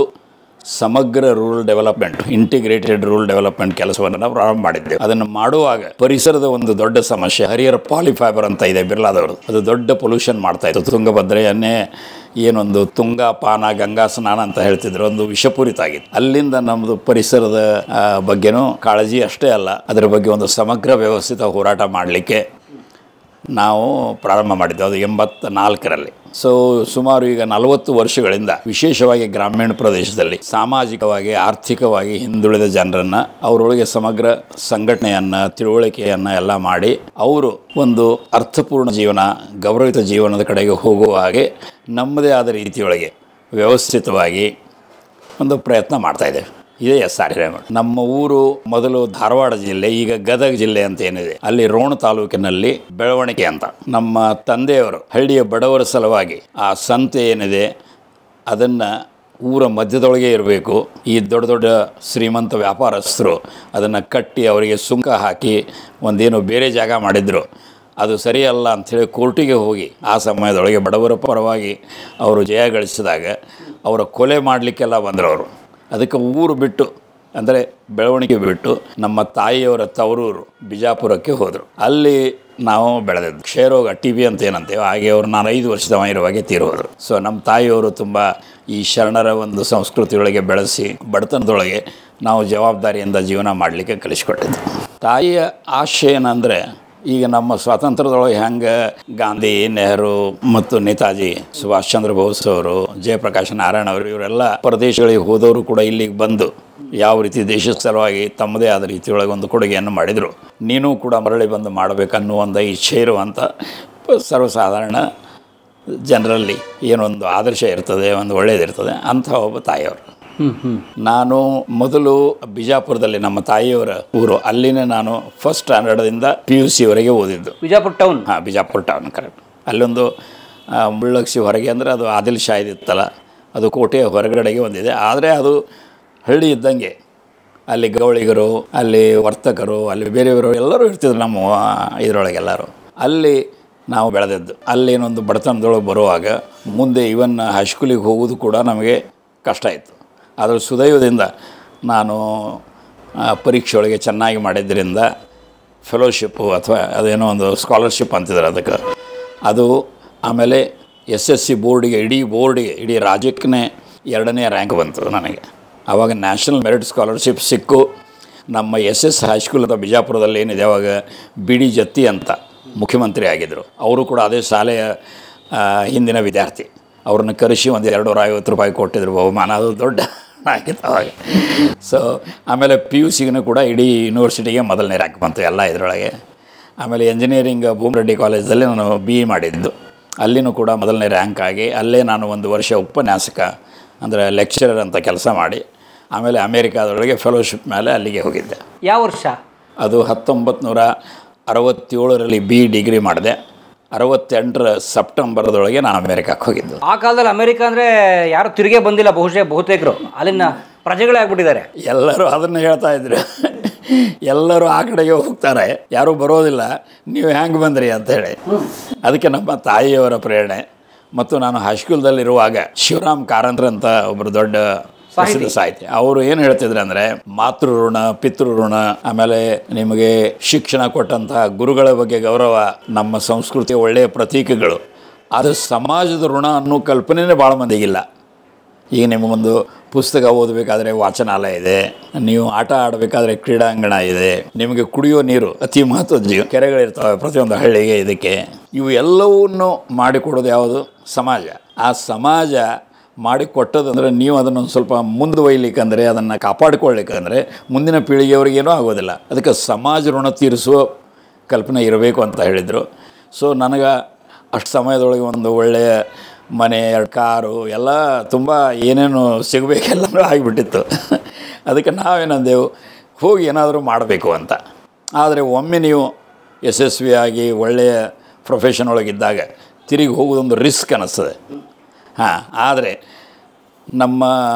[SPEAKER 1] ಸಮಗ್ರ rural development, integrated rural development ಕೆಲಸವನ್ನು ನಾವು ಪ್ರಾರಂಭ ಮಾಡಿದ್ದೇವೆ. ಅದನ್ನು ಮಾಡುವಾಗ ಪರಿಸರದ ಒಂದು ದೊಡ್ಡ ಸಮಸ್ಯೆ, ಹರಿಹರ ಪಾಲಿಫೈಬರ್ ಅಂತ ಇದೆ ಬಿರ್ಲಾದವರು, ಅದು ದೊಡ್ಡ ಪೊಲ್ಯೂಷನ್ ಮಾಡ್ತಾಯಿತ್ತು. ತುಂಗಭದ್ರೆಯನ್ನೇ ಏನೊಂದು ತುಂಗ ಪಾನ ಗಂಗಾ ಸ್ನಾನ ಅಂತ ಹೇಳ್ತಿದ್ರು, ಒಂದು ವಿಷಪೂರಿತ ಆಗಿತ್ತು. ಅಲ್ಲಿಂದ ನಮ್ಮದು ಪರಿಸರದ ಬಗ್ಗೆನೂ ಕಾಳಜಿ ಅಷ್ಟೇ ಅಲ್ಲ, ಅದರ ಬಗ್ಗೆ ಒಂದು ಸಮಗ್ರ ವ್ಯವಸ್ಥಿತ ಹೋರಾಟ ಮಾಡಲಿಕ್ಕೆ ನಾವು ಪ್ರಾರಂಭ ಮಾಡಿದ್ದೆವು. ಅದು 84ರಲ್ಲಿ. ಸೊ ಸುಮಾರು ಈಗ 40 ವರ್ಷಗಳಿಂದ ವಿಶೇಷವಾಗಿ ಗ್ರಾಮೀಣ ಪ್ರದೇಶದಲ್ಲಿ ಸಾಮಾಜಿಕವಾಗಿ, ಆರ್ಥಿಕವಾಗಿ ಹಿಂದುಳಿದ ಜನರನ್ನು ಅವರೊಳಗೆ ಸಮಗ್ರ ಸಂಘಟನೆಯನ್ನು, ತಿಳುವಳಿಕೆಯನ್ನು ಎಲ್ಲ ಮಾಡಿ ಅವರು ಒಂದು ಅರ್ಥಪೂರ್ಣ ಜೀವನ, ಗೌರವಿತ ಜೀವನದ ಕಡೆಗೆ ಹೋಗುವ ಹಾಗೆ ನಮ್ಮದೇ ಆದ ರೀತಿಯೊಳಗೆ ವ್ಯವಸ್ಥಿತವಾಗಿ ಒಂದು ಪ್ರಯತ್ನ ಮಾಡ್ತಾಯಿದ್ದೇವೆ. ಇದೇ SR ಹಿರೇಮಠ. ನಮ್ಮ ಊರು ಮೊದಲು ಧಾರವಾಡ ಜಿಲ್ಲೆ, ಈಗ ಗದಗ ಜಿಲ್ಲೆ ಅಂತ ಏನಿದೆ, ಅಲ್ಲಿ ರೋಣ ತಾಲೂಕಿನಲ್ಲಿ ಬೆಳವಣಿಗೆ ಅಂತ ನಮ್ಮ ತಂದೆಯವರು ಹಳ್ಳಿಯ ಬಡವರ ಸಲುವಾಗಿ ಆ ಸಂತೆ ಏನಿದೆ ಅದನ್ನು ಊರ ಮಧ್ಯದೊಳಗೆ ಇರಬೇಕು. ಈ ದೊಡ್ಡ ದೊಡ್ಡ ಶ್ರೀಮಂತ ವ್ಯಾಪಾರಸ್ಥರು ಅದನ್ನು ಕಟ್ಟಿ ಅವರಿಗೆ ಸುಂಕ ಹಾಕಿ ಒಂದೇನು ಬೇರೆ ಜಾಗ ಮಾಡಿದ್ರು, ಅದು ಸರಿಯಲ್ಲ ಅಂಥೇಳಿ ಕೋರ್ಟಿಗೆ ಹೋಗಿ ಆ ಸಮಯದೊಳಗೆ ಬಡವರ ಪರವಾಗಿ ಅವರು ಜಯ ಗಳಿಸಿದಾಗ ಅವರ ಕೊಲೆ ಮಾಡಲಿಕ್ಕೆಲ್ಲ ಬಂದರು ಅವರು. ಅದಕ್ಕೆ ಊರು ಬಿಟ್ಟು, ಅಂದರೆ ಬೆಳವಣಿಗೆ ಬಿಟ್ಟು ನಮ್ಮ ತಾಯಿಯವರ ತವರೂರು ಬಿಜಾಪುರಕ್ಕೆ ಹೋದರು. ಅಲ್ಲಿ ನಾವು ಬೆಳೆದಿದ್ದು ಕ್ಷಯರೋಗ TB ಅಂತ ಏನಂತೇವೆ, ಹಾಗೆ ಅವರು ನಾನು 5 ವರ್ಷದವ ಇರುವಾಗೆ ತೀರೋದ್ರು. ಸೊ ನಮ್ಮ ತಾಯಿಯವರು ತುಂಬ ಈ ಶರಣರ ಒಂದು ಸಂಸ್ಕೃತಿಯೊಳಗೆ ಬೆಳೆಸಿ ಬಡತನದೊಳಗೆ ನಾವು ಜವಾಬ್ದಾರಿಯಿಂದ ಜೀವನ ಮಾಡಲಿಕ್ಕೆ ಕಲಿಸ್ಕೊಟ್ಟಿದ್ದು. ತಾಯಿಯ ಆಶಯ ಏನಂದರೆ, ಈಗ ನಮ್ಮ ಸ್ವಾತಂತ್ರ್ಯದೊಳಗೆ ಹೆಂಗೆ ಗಾಂಧಿ, ನೆಹರು ಮತ್ತು ನೇತಾಜಿ ಸುಭಾಷ್ ಚಂದ್ರ ಬೋಸ್ ಅವರು, ಜಯಪ್ರಕಾಶ್ ನಾರಾಯಣ ಅವರು, ಇವರೆಲ್ಲ ಪ್ರದೇಶಗಳಿಗೆ ಹೋದವರು ಕೂಡ ಇಲ್ಲಿಗೆ ಬಂದು ಯಾವ ರೀತಿ ದೇಶದ ಸಲುವಾಗಿ ತಮ್ಮದೇ ಆದ ರೀತಿಯೊಳಗೆ ಒಂದು ಕೊಡುಗೆಯನ್ನು ಮಾಡಿದರು, ನೀನು ಕೂಡ ಮರಳಿ ಬಂದು ಮಾಡಬೇಕನ್ನೋ ಒಂದು ಇಚ್ಛೆ ಇರುವಂಥ ಸರ್ವಸಾಧಾರಣ ಜನರಲ್ಲಿ ಏನೊಂದು ಆದರ್ಶ ಇರ್ತದೆ, ಒಂದು ಒಳ್ಳೆಯದಿರ್ತದೆ ಅಂಥ ಒಬ್ಬ ತಾಯಿಯವರು. ನಾನು ಮೊದಲು ಬಿಜಾಪುರದಲ್ಲಿ ನಮ್ಮ ತಾಯಿಯವರ ಊರು, ಅಲ್ಲಿನೇ ನಾನು ಫಸ್ಟ್ ಸ್ಟ್ಯಾಂಡರ್ಡ್ದಿಂದ PUCವರೆಗೆ ಓದಿದ್ದು.
[SPEAKER 2] ಬಿಜಾಪುರ ಟೌನ್?
[SPEAKER 1] ಹಾಂ, ಬಿಜಾಪುರ ಟೌನ್, ಕರೆಕ್ಟ್. ಅಲ್ಲೊಂದು ಮುಳ್ಳಕ್ಷಿ ಹೊರಗೆ ಅಂದರೆ ಅದು ಆದಿಲ್ ಶಾಹಿದ್ ಇತ್ತಲ್ಲ, ಅದು ಕೋಟೆಯ ಹೊರಗಡೆಗೆ ಒಂದಿದೆ. ಆದರೆ ಅದು ಹಳ್ಳಿ ಇದ್ದಂಗೆ, ಅಲ್ಲಿ ಗೌಳಿಗರು, ಅಲ್ಲಿ ವರ್ತಕರು, ಅಲ್ಲಿ ಬೇರೆಯವರು ಎಲ್ಲರೂ ಇರ್ತಿದ್ರು ನಮ್ಮ ಇದರೊಳಗೆಲ್ಲರೂ. ಅಲ್ಲಿ ನಾವು ಬೆಳೆದದ್ದು. ಅಲ್ಲೇನೊಂದು ಬಡತನದೊಳಗೆ ಬರುವಾಗ ಮುಂದೆ ಇವನ್ ಹೈಸ್ಕೂಲಿಗೆ ಹೋಗೋದು ಕೂಡ ನಮಗೆ ಕಷ್ಟ ಇತ್ತು. ಆದರೆ ಸುದೈವದಿಂದ ನಾನು ಪರೀಕ್ಷೆ ಒಳಗೆ ಚೆನ್ನಾಗಿ ಮಾಡಿದ್ದರಿಂದ ಫೆಲೋಶಿಪ್ಪು ಅಥವಾ ಅದೇನೋ ಒಂದು ಸ್ಕಾಲರ್ಶಿಪ್ ಅಂತಿದ್ದಾರೆ ಅದಕ್ಕೆ, ಅದು ಆಮೇಲೆ SSC ಬೋರ್ಡಿಗೆ, ಇಡೀ ರಾಜ್ಯಕ್ಕೆ 2ನೇ ರ್ಯಾಂಕ್ ಬಂತು ನನಗೆ. ಆವಾಗ ನ್ಯಾಷನಲ್ ಮೆರಿಟ್ ಸ್ಕಾಲರ್ಶಿಪ್ ಸಿಕ್ಕು. ನಮ್ಮ SS ಹೈಸ್ಕೂಲ್ ಅಥವಾ ಬಿಜಾಪುರದಲ್ಲಿ ಏನಿದೆ, ಅವಾಗ BD ಜತ್ತಿ ಅಂತ ಮುಖ್ಯಮಂತ್ರಿ ಆಗಿದ್ದರು. ಅವರು ಕೂಡ ಅದೇ ಶಾಲೆಯ ಹಿಂದಿನ ವಿದ್ಯಾರ್ಥಿ. ಅವ್ರನ್ನ ಕರೆಸಿ ಒಂದು 250 ರೂಪಾಯಿ ಕೊಟ್ಟಿದ್ರು ಬಹುಮಾನ. ಅದು ದೊಡ್ಡ ಆಗಿತ್ತು ಅವಾಗ. ಸೊ ಆಮೇಲೆ PUCಗೂ ಕೂಡ ಇಡೀ ಯೂನಿವರ್ಸಿಟಿಗೆ 1ನೇ ರ್ಯಾಂಕ್ ಬಂತು ಎಲ್ಲ ಇದರೊಳಗೆ. ಆಮೇಲೆ ಎಂಜಿನಿಯರಿಂಗ್ ಭೂಮರೆಡ್ಡಿ ಕಾಲೇಜಲ್ಲಿ ನಾನು BE ಮಾಡಿದ್ದು, ಅಲ್ಲಿನೂ ಕೂಡ 1ನೇ ರ್ಯಾಂಕ್ ಆಗಿ ಅಲ್ಲೇ ನಾನು 1 ವರ್ಷ ಉಪನ್ಯಾಸಕ ಅಂದರೆ ಲೆಕ್ಚರರ್ ಅಂತ ಕೆಲಸ ಮಾಡಿ ಆಮೇಲೆ ಅಮೇರಿಕಾದೊಳಗೆ ಫೆಲೋಶಿಪ್ ಮೇಲೆ ಅಲ್ಲಿಗೆ ಹೋಗಿದ್ದೆ.
[SPEAKER 2] ಯಾವ ವರ್ಷ
[SPEAKER 1] ಅದು? 1967ರಲ್ಲಿ BE ಡಿಗ್ರಿ ಮಾಡಿದೆ. 68ರ ಸೆಪ್ಟೆಂಬರ್ದೊಳಗೆ ನಾನು ಅಮೇರಿಕಕ್ಕೆ ಹೋಗಿದ್ದು.
[SPEAKER 2] ಆ ಕಾಲದಲ್ಲಿ ಅಮೆರಿಕ ಅಂದರೆ ಯಾರು ತಿರುಗೇ ಬಂದಿಲ್ಲ, ಬಹುತೇಕರು ಅಲ್ಲಿನ ಪ್ರಜೆಗಳೇ ಆಗ್ಬಿಟ್ಟಿದ್ದಾರೆ.
[SPEAKER 1] ಎಲ್ಲರೂ ಅದನ್ನು ಹೇಳ್ತಾ ಇದ್ರು. ಎಲ್ಲರೂ ಆ ಕಡೆಗೆ ಹೋಗ್ತಾರೆ, ಯಾರೂ ಬರೋದಿಲ್ಲ, ನೀವು ಹ್ಯಾಂಗೆ ಬಂದ್ರಿ ಅಂತೇಳಿ. ಅದಕ್ಕೆ ನಮ್ಮ ತಾಯಿಯವರ ಪ್ರೇರಣೆ ಮತ್ತು ನಾನು ಹೈಸ್ಕೂಲ್ದಲ್ಲಿರುವಾಗ ಶಿವರಾಮ್ ಕಾರಂತರ ಅಂತ ಒಬ್ಬರು ದೊಡ್ಡ ಪ್ರಸಿದ್ಧ ಸಾಹಿತಿ, ಅವರು ಏನು ಹೇಳ್ತಿದ್ರು ಅಂದರೆ ಮಾತೃ ಋಣ, ಪಿತೃ ಋಣ, ಆಮೇಲೆ ನಿಮಗೆ ಶಿಕ್ಷಣ ಕೊಟ್ಟಂತಹ ಗುರುಗಳ ಬಗ್ಗೆ ಗೌರವ ನಮ್ಮ ಸಂಸ್ಕೃತಿಯ ಒಳ್ಳೆಯ ಪ್ರತೀಕಗಳು. ಅದು ಸಮಾಜದ ಋಣ ಅನ್ನೋ ಕಲ್ಪನೆಯೇ ಭಾಳ ಮಂದಿಗಿಲ್ಲ. ಈಗ ನಿಮಗೊಂದು ಪುಸ್ತಕ ಓದಬೇಕಾದ್ರೆ ವಾಚನಾಲಯ ಇದೆ, ನೀವು ಆಟ ಆಡಬೇಕಾದ್ರೆ ಕ್ರೀಡಾಂಗಣ ಇದೆ, ನಿಮಗೆ ಕುಡಿಯೋ ನೀರು ಅತಿ ಮಹತ್ವದ ಕೆರೆಗಳಿರ್ತವೆ ಪ್ರತಿಯೊಂದು ಹಳ್ಳಿಗೆ. ಇದಕ್ಕೆ ಇವು ಎಲ್ಲವನ್ನೂ ಮಾಡಿಕೊಡೋದು ಯಾವುದು? ಸಮಾಜ. ಆ ಸಮಾಜ ಮಾಡಿಕೊಟ್ಟದಂದರೆ ನೀವು ಅದನ್ನು ಸ್ವಲ್ಪ ಮುಂದುವಯ್ಲಿಕ್ಕಂದರೆ, ಅದನ್ನು ಕಾಪಾಡಿಕೊಳ್ಳಿಕ್ಕಂದರೆ ಮುಂದಿನ ಪೀಳಿಗೆಯವ್ರಿಗೇನೂ ಆಗೋದಿಲ್ಲ. ಅದಕ್ಕೆ ಸಮಾಜ ಋಣ ತೀರಿಸುವ ಕಲ್ಪನೆ ಇರಬೇಕು ಅಂತ ಹೇಳಿದರು. ಸೊ ನನಗೆ ಅಷ್ಟು ಸಮಯದೊಳಗೆ ಒಂದು ಒಳ್ಳೆಯ ಮನೆ, 2 ಕಾರು ಎಲ್ಲ ತುಂಬ ಏನೇನು ಸಿಗಬೇಕೆಲ್ಲರೂ ಆಗಿಬಿಟ್ಟಿತ್ತು. ಅದಕ್ಕೆ ನಾವೇನಂದೆವು, ಹೋಗಿ ಏನಾದರೂ ಮಾಡಬೇಕು ಅಂತ. ಆದರೆ ಒಮ್ಮೆ ನೀವು ಯಶಸ್ವಿಯಾಗಿ ಒಳ್ಳೆಯ ಪ್ರೊಫೆಷನ್ ಒಳಗಿದ್ದಾಗ ತಿರುಗಿ ಹೋಗೋದೊಂದು ರಿಸ್ಕ್ ಅನ್ನಿಸ್ತದೆ. ಆದರೆ ನಮ್ಮ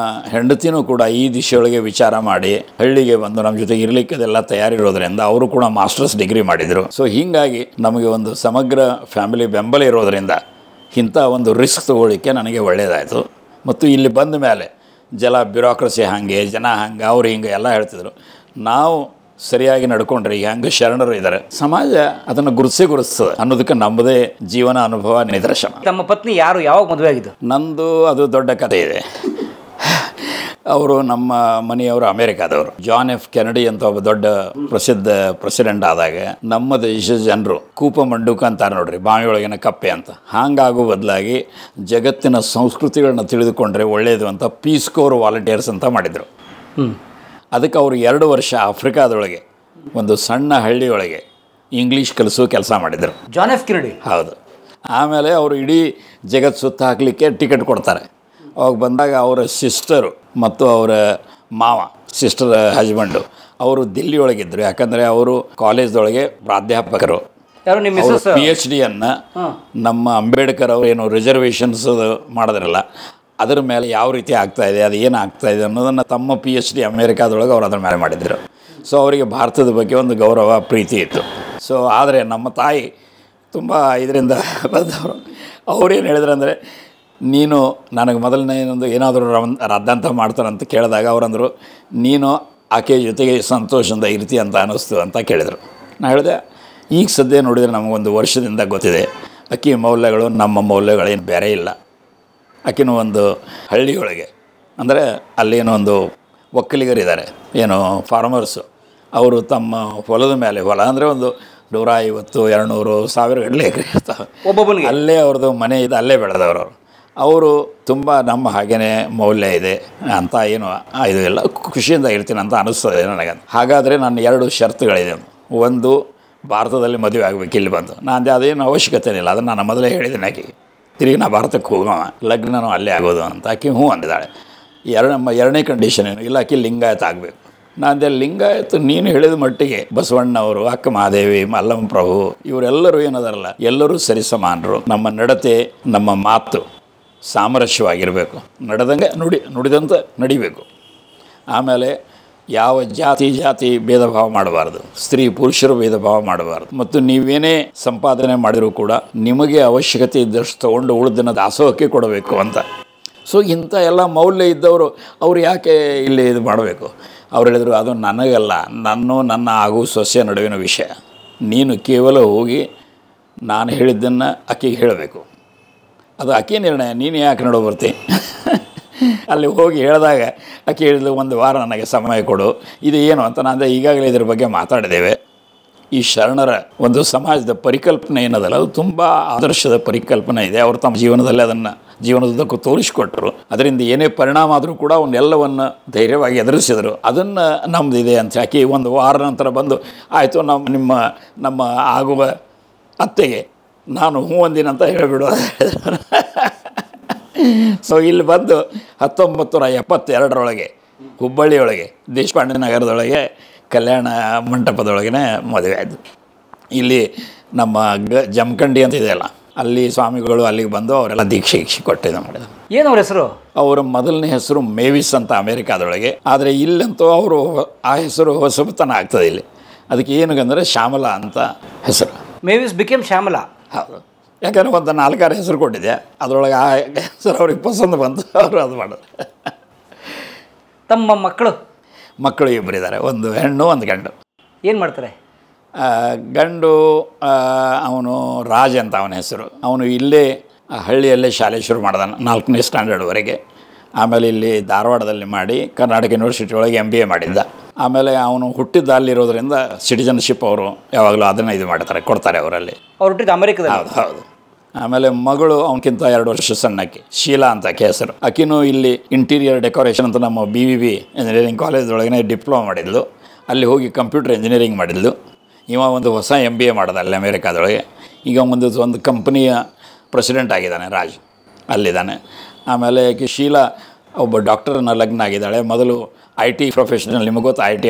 [SPEAKER 1] ಹೆಂಡತಿನೂ ಕೂಡ ಈ ದಿಶೆಯೊಳಗೆ ವಿಚಾರ ಮಾಡಿ ಹಳ್ಳಿಗೆ ಬಂದು ನಮ್ಮ ಜೊತೆಗೆ ಇರಲಿಕ್ಕೆ ಅದೆಲ್ಲ ತಯಾರಿರೋದ್ರಿಂದ ಅವರು ಕೂಡ ಮಾಸ್ಟರ್ಸ್ ಡಿಗ್ರಿ ಮಾಡಿದರು. ಸೊ ಹೀಗಾಗಿ ನಮಗೆ ಒಂದು ಸಮಗ್ರ ಫ್ಯಾಮಿಲಿ ಬೆಂಬಲ ಇರೋದರಿಂದ ಇಂಥ ಒಂದು ರಿಸ್ಕ್ ತೊಗೊಳ್ಳಿಕ್ಕೆ ನನಗೆ ಒಳ್ಳೆಯದಾಯಿತು. ಮತ್ತು ಇಲ್ಲಿ ಬಂದ ಮೇಲೆ ಬ್ಯೂರೋಕ್ರಸಿ ಹಾಗೆ, ಜನ ಹಂಗೆ, ಅವ್ರು ಹಿಂಗೆ ಎಲ್ಲ ಹೇಳ್ತಿದ್ರು. ನಾವು ಸರಿಯಾಗಿ ನಡ್ಕೊಂಡ್ರೆ ಈಗ ಹಂಗೆ ಶರಣರು ಇದ್ದಾರೆ, ಸಮಾಜ ಅದನ್ನು ಗುರುತಿಸ್ತದೆ ಅನ್ನೋದಕ್ಕೆ ನಮ್ಮದೇ ಜೀವನ ಅನುಭವ ನಿದರ್ಶನ.
[SPEAKER 2] ತಮ್ಮ ಪತ್ನಿ ಯಾರು, ಯಾವಾಗ ಮದುವೆ ಆಗಿದ್ದು?
[SPEAKER 1] ನಂದು ಅದು ದೊಡ್ಡ ಕಥೆ ಇದೆ. ಅವರು ನಮ್ಮ ಮನೆಯವರು ಅಮೇರಿಕಾದವರು. ಜಾನ್ ಎಫ್ ಕೆನಡಿ ಅಂತ ಒಬ್ಬ ದೊಡ್ಡ ಪ್ರಸಿದ್ಧ ಪ್ರೆಸಿಡೆಂಟ್ ಆದಾಗ ನಮ್ಮ ದೇಶದ ಜನರು ಕೂಪ ಮಂಡುಕ ಅಂತಾರೆ ನೋಡ್ರಿ, ಬಾವಿಯೊಳಗಿನ ಕಪ್ಪೆ ಅಂತ. ಹಾಗಾಗೋ ಬದಲಾಗಿ ಜಗತ್ತಿನ ಸಂಸ್ಕೃತಿಗಳನ್ನ ತಿಳಿದುಕೊಂಡ್ರೆ ಒಳ್ಳೆಯದು ಅಂತ ಪೀಸ್ ಕೋರ್ ವಾಲಂಟಿಯರ್ಸ್ ಅಂತ ಮಾಡಿದರು. ಅದಕ್ಕೆ ಅವರು 2 ವರ್ಷ ಆಫ್ರಿಕಾದೊಳಗೆ ಒಂದು ಸಣ್ಣ ಹಳ್ಳಿಯೊಳಗೆ ಇಂಗ್ಲೀಷ್ ಕಲಿಸೋ ಕೆಲಸ ಮಾಡಿದರು.
[SPEAKER 2] John F Kennedy.
[SPEAKER 1] ಹೌದು. ಆಮೇಲೆ ಅವರು ಇಡೀ ಜಗತ್ತು ಸುತ್ತ ಹಾಕಲಿಕ್ಕೆ ಟಿಕೆಟ್ ಕೊಡ್ತಾರೆ. ಅವಾಗ ಬಂದಾಗ ಅವರ ಸಿಸ್ಟರು ಮತ್ತು ಅವರ ಮಾವ, ಸಿಸ್ಟರ್ ಹಸ್ಬೆಂಡು, ಅವರು ದಿಲ್ಲಿಯೊಳಗಿದ್ದರು. ಯಾಕಂದರೆ ಅವರು ಕಾಲೇಜ್ದೊಳಗೆ ಪ್ರಾಧ್ಯಾಪಕರು. PhD-ಯನ್ನು ನಮ್ಮ ಅಂಬೇಡ್ಕರ್ ಅವರು ಏನು ರಿಸರ್ವೇಷನ್ಸ್ ಮಾಡಿದ್ರಲ್ಲ ಅದರ ಮೇಲೆ ಯಾವ ರೀತಿ ಆಗ್ತಾಯಿದೆ, ಅದು ಏನು ಆಗ್ತಾಯಿದೆ ಅನ್ನೋದನ್ನು ತಮ್ಮ PhD ಅಮೇರಿಕಾದೊಳಗೆ ಅವರು ಅದ್ರ ಮೇಲೆ ಮಾಡಿದರು. ಸೊ ಅವರಿಗೆ ಭಾರತದ ಬಗ್ಗೆ ಒಂದು ಗೌರವ, ಪ್ರೀತಿ ಇತ್ತು. ಸೊ ಆದರೆ ನಮ್ಮ ತಾಯಿ ತುಂಬ ಇದರಿಂದ ಬಂದವರು. ಅವ್ರೇನು ಹೇಳಿದ್ರು ಅಂದರೆ, ನೀನು ನನಗೆ ಮೊದಲನೇ ಏನಾದರೂ ರದ್ದಂತ ಮಾಡ್ತಾರಂತ ಕೇಳಿದಾಗ ಅವರಂದರು, ನೀನು ಆಕೆ ಜೊತೆಗೆ ಸಂತೋಷದಿಂದ ಇರ್ತಿ ಅಂತ ಅನ್ನಿಸ್ತು ಅಂತ ಕೇಳಿದರು. ನಾನು ಹೇಳಿದೆ, ಈಗ ಸದ್ಯ ನೋಡಿದರೆ ನಮಗೊಂದು ವರ್ಷದಿಂದ ಗೊತ್ತಿದೆ ಅಕ್ಕಿ ಮೌಲ್ಯಗಳು ನಮ್ಮ ಮೌಲ್ಯಗಳೇನು ಬೇರೆ ಇಲ್ಲ. ಆಕೆನೂ ಒಂದು ಹಳ್ಳಿಯೊಳಗೆ, ಅಂದರೆ ಅಲ್ಲೇನೋ ಒಂದು ಒಕ್ಕಲಿಗರಿದ್ದಾರೆ, ಏನು ಫಾರ್ಮರ್ಸು, ಅವರು ತಮ್ಮ ಹೊಲದ ಮೇಲೆ, ಹೊಲ ಅಂದರೆ ಒಂದು 150, 200, 1000 ಗಟ್ಟಲೆ ಎಕರೆ ಇರ್ತಾವೆ
[SPEAKER 2] ಒಬ್ಬೊಬ್ಬನಿಗೆ.
[SPEAKER 1] ಅಲ್ಲೇ ಅವ್ರದ್ದು ಮನೆ ಇದೆ, ಅಲ್ಲೇ ಬೆಳೆದವರು. ಅವರು ತುಂಬ ನಮ್ಮ ಹಾಗೇ ಮೌಲ್ಯ ಇದೆ ಅಂತ ಏನು ಇದು ಇಲ್ಲ, ಖುಷಿಯಿಂದ ಇರ್ತೀನಿ ಅಂತ ಅನ್ನಿಸ್ತದೆ ನನಗೆ. ಹಾಗಾದರೆ ನನ್ನ 2 ಷರತ್ತುಗಳಿದೆ. ಒಂದು, ಭಾರತದಲ್ಲಿ ಮದುವೆ ಆಗಬೇಕು ಇಲ್ಲಿ ಬಂದು. ನಾನು ಅದೇನು ಅವಶ್ಯಕತೆ ಇಲ್ಲ, ಅದನ್ನು ನಾನು ಮೊದಲೇ ಹೇಳಿದ್ದೀನಿ ಆಕೆಗೆ. ತಿರುಗಿ ನಾ ಭಾರತಕ್ಕೆ ಹೋಗೋಣ, ಲಗ್ನನೂ ಅಲ್ಲೇ ಆಗೋದು ಅಂತ ಆಕೆ ಹ್ಞೂ ಅಂದಿದ್ದಾಳೆ. ನಮ್ಮ 2ನೇ ಕಂಡೀಷನ್ ಏನು, ಇಲ್ಲ ಆಕೆ ಲಿಂಗಾಯತ ಆಗಬೇಕು. ನಾನು ಲಿಂಗಾಯತ ನೀನು ಹೇಳಿದ ಮಟ್ಟಿಗೆ ಬಸವಣ್ಣವರು, ಅಕ್ಕ ಮಹಾದೇವಿ, ಮಲ್ಲಮ್ಮ ಪ್ರಭು ಇವರೆಲ್ಲರೂ ಏನದಾರಲ್ಲ, ಎಲ್ಲರೂ ಸರಿಸಮಾನರು. ನಮ್ಮ ನಡತೆ, ನಮ್ಮ ಮಾತು ಸಾಮರಸ್ಯವಾಗಿರಬೇಕು, ನಡೆದಂಗೆ ನುಡಿದಂತೆ ನಡಿಬೇಕು. ಆಮೇಲೆ ಯಾವ ಜಾತಿ ಭೇದ ಭಾವ ಮಾಡಬಾರ್ದು, ಸ್ತ್ರೀ ಪುರುಷರು ಭೇದ ಭಾವ ಮಾಡಬಾರ್ದು. ಮತ್ತು ನೀವೇನೇ ಸಂಪಾದನೆ ಮಾಡಿದರೂ ಕೂಡ ನಿಮಗೆ ಅವಶ್ಯಕತೆ ಇದ್ದಷ್ಟು ತೊಗೊಂಡು ಉಳಿದನ್ನು ದಾಸೋಹಕ್ಕೆ ಕೊಡಬೇಕು ಅಂತ. ಸೊ ಇಂಥ ಎಲ್ಲ ಮೌಲ್ಯ ಇದ್ದವರು ಅವ್ರು ಯಾಕೆ ಇಲ್ಲಿ ಇದು ಮಾಡಬೇಕು? ಅವ್ರು ಹೇಳಿದರು, ಅದು ನನಗಲ್ಲ, ನನ್ನ ಹಾಗೂ ಸೊಸೆ ನಡುವಿನ ವಿಷಯ. ನೀನು ಕೇವಲ ಹೋಗಿ ನಾನು ಹೇಳಿದ್ದನ್ನು ಆಕೆಗೆ ಹೇಳಬೇಕು, ಅದು ಆಕೆ ನಿರ್ಣಯ, ನೀನು ಯಾಕೆ ನಡೋ ಬರ್ತಿ? ಅಲ್ಲಿ ಹೋಗಿ ಹೇಳಿದಾಗ ಆಕೆ ಹೇಳಿದ್ಲು, 1 ವಾರ ನನಗೆ ಸಮಯ ಕೊಡು. ಇದು ಏನು ಅಂತ ನಾನು ಈಗಾಗಲೇ ಇದ್ರ ಬಗ್ಗೆ ಮಾತಾಡಿದ್ದೇವೆ. ಈ ಶರಣರ ಒಂದು ಸಮಾಜದ ಪರಿಕಲ್ಪನೆ ಏನದಲ್ಲ, ಅದು ತುಂಬ ಆದರ್ಶದ ಪರಿಕಲ್ಪನೆ ಇದೆ. ಅವರು ತಮ್ಮ ಜೀವನದಲ್ಲಿ ಅದನ್ನು ಜೀವನದುದ್ದಕ್ಕೂ ತೋರಿಸಿಕೊಟ್ಟರು. ಅದರಿಂದ ಏನೇ ಪರಿಣಾಮ ಆದರೂ ಕೂಡ ಅವನ್ನೆಲ್ಲವನ್ನು ಧೈರ್ಯವಾಗಿ ಎದುರಿಸಿದರು. ಅದನ್ನು ನಮ್ಮದಿದೆ ಅಂತ ಆಕೆ 1 ವಾರ ನಂತರ ಬಂದು, ಆಯಿತು ನಮ್ಮ ಆಗುವ ಅತ್ತೆಗೆ ನಾನು ಹ್ಞೂ ಅಂದಿನಂತ ಹೇಳಿಬಿಡು. ಸೊ ಇಲ್ಲಿ ಬಂದು 1972 ಹುಬ್ಬಳ್ಳಿಯೊಳಗೆ ದೇಶಪಾಂಡೆ ನಗರದೊಳಗೆ ಕಲ್ಯಾಣ ಮಂಟಪದೊಳಗೆ ಮದುವೆ ಆಯಿತು. ಇಲ್ಲಿ ನಮ್ಮ ಜಮಖಂಡಿ ಅಂತ ಇದೆಯಲ್ಲ, ಅಲ್ಲಿ ಸ್ವಾಮಿಗಳು ಅಲ್ಲಿಗೆ ಬಂದು ಅವರೆಲ್ಲ ದೀಕ್ಷೆ ಕೊಟ್ಟಿದ್ದು ಮಾಡಿದ್ರು.
[SPEAKER 2] ಏನು ಅವ್ರ ಹೆಸರು?
[SPEAKER 1] ಅವರ ಮೊದಲನೇ ಹೆಸರು ಮೇವಿಸ್ ಅಂತ ಅಮೇರಿಕಾದೊಳಗೆ. ಆದರೆ ಇಲ್ಲಂತೂ ಅವರು ಆ ಹೆಸರು ಹೊಸಬತನ ಆಗ್ತದೆ ಇಲ್ಲಿ. ಅದಕ್ಕೆ ಏನಂದರೆ ಶ್ಯಾಮಲಾ ಅಂತ ಹೆಸರು.
[SPEAKER 2] ಮೇವಿಸ್ ಬಿಕೇಮ್ ಶ್ಯಾಮಲಾ.
[SPEAKER 1] ಹೌದು, ಯಾಕಂದರೆ ಒಂದು 4-6 ಹೆಸರು ಕೊಟ್ಟಿದ್ದೆ, ಅದರೊಳಗೆ ಆ ಹೆಸರು ಅವ್ರಿಗೆ ಪಸಂದ್ ಬಂತು, ಅವರು ಅದು ಮಾಡೋದು.
[SPEAKER 2] ತಮ್ಮ ಮಕ್ಕಳು
[SPEAKER 1] ಇಬ್ಬರಿದ್ದಾರೆ, ಒಂದು ಹೆಣ್ಣು ಒಂದು ಗಂಡು.
[SPEAKER 2] ಏನು ಮಾಡ್ತಾರೆ?
[SPEAKER 1] ಗಂಡು ಅವನು ರಾಜ್ ಅಂತ ಅವನ ಹೆಸರು. ಅವನು ಇಲ್ಲೇ ಹಳ್ಳಿಯಲ್ಲೇ ಶಾಲೆ ಶುರು ಮಾಡ್ದ 4ನೇ ಸ್ಟ್ಯಾಂಡರ್ಡ್ವರೆಗೆ. ಆಮೇಲೆ ಇಲ್ಲಿ ಧಾರವಾಡದಲ್ಲಿ ಮಾಡಿ ಕರ್ನಾಟಕ ಯೂನಿವರ್ಸಿಟಿ ಒಳಗೆ MBA ಮಾಡಿದ್ದ. ಆಮೇಲೆ ಅವನು ಹುಟ್ಟಿದ್ದ ಅಲ್ಲಿರೋದ್ರಿಂದ ಸಿಟಿಜನ್ಶಿಪ್ ಅವರು ಯಾವಾಗಲೂ ಅದನ್ನು ಇದು ಮಾಡ್ತಾರೆ, ಕೊಡ್ತಾರೆ ಅವರಲ್ಲಿ.
[SPEAKER 2] ಅವ್ರು ಹುಟ್ಟಿದ್ದು ಅಮೆರಿಕದಲ್ಲಿ?
[SPEAKER 1] ಹೌದು. ಆಮೇಲೆ ಮಗಳು ಅವನಕ್ಕಿಂತ 2 ವರ್ಷ ಸಣ್ಣಕ್ಕೆ, ಶೀಲಾ ಅಂತ ಹೆಸರು. ಆಕಿನೂ ಇಲ್ಲಿ ಇಂಟೀರಿಯರ್ ಡೆಕೋರೇಷನ್ ಅಂತ ನಮ್ಮ BVB ಇಂಜಿನಿಯರಿಂಗ್ ಕಾಲೇಜೊಳಗನೆ ಡಿಪ್ಲೊಮಾ ಮಾಡಿದ್ಲು. ಅಲ್ಲಿ ಹೋಗಿ ಕಂಪ್ಯೂಟರ್ ಇಂಜಿನಿಯರಿಂಗ್ ಮಾಡಿದ್ಲು. ಇವ ಒಂದು ಹೊಸ MBA ಮಾಡಿದ ಅಲ್ಲಿ ಅಮೇರಿಕಾದೊಳಗೆ. ಈಗ ಒಂದು ಕಂಪ್ನಿಯ ಪ್ರೆಸಿಡೆಂಟ್ ಆಗಿದ್ದಾನೆ, ರಾಜ್ ಅಲ್ಲಿದ್ದಾನೆ. ಆಮೇಲೆ ಆಕೆ ಶೀಲಾ ಒಬ್ಬ ಡಾಕ್ಟರ್ನ ಲಗ್ನ ಆಗಿದ್ದಾಳೆ. ಮೊದಲು IT ಪ್ರೊಫೆಷನಲ್, ನಿಮಗೆ ಗೊತ್ತು IT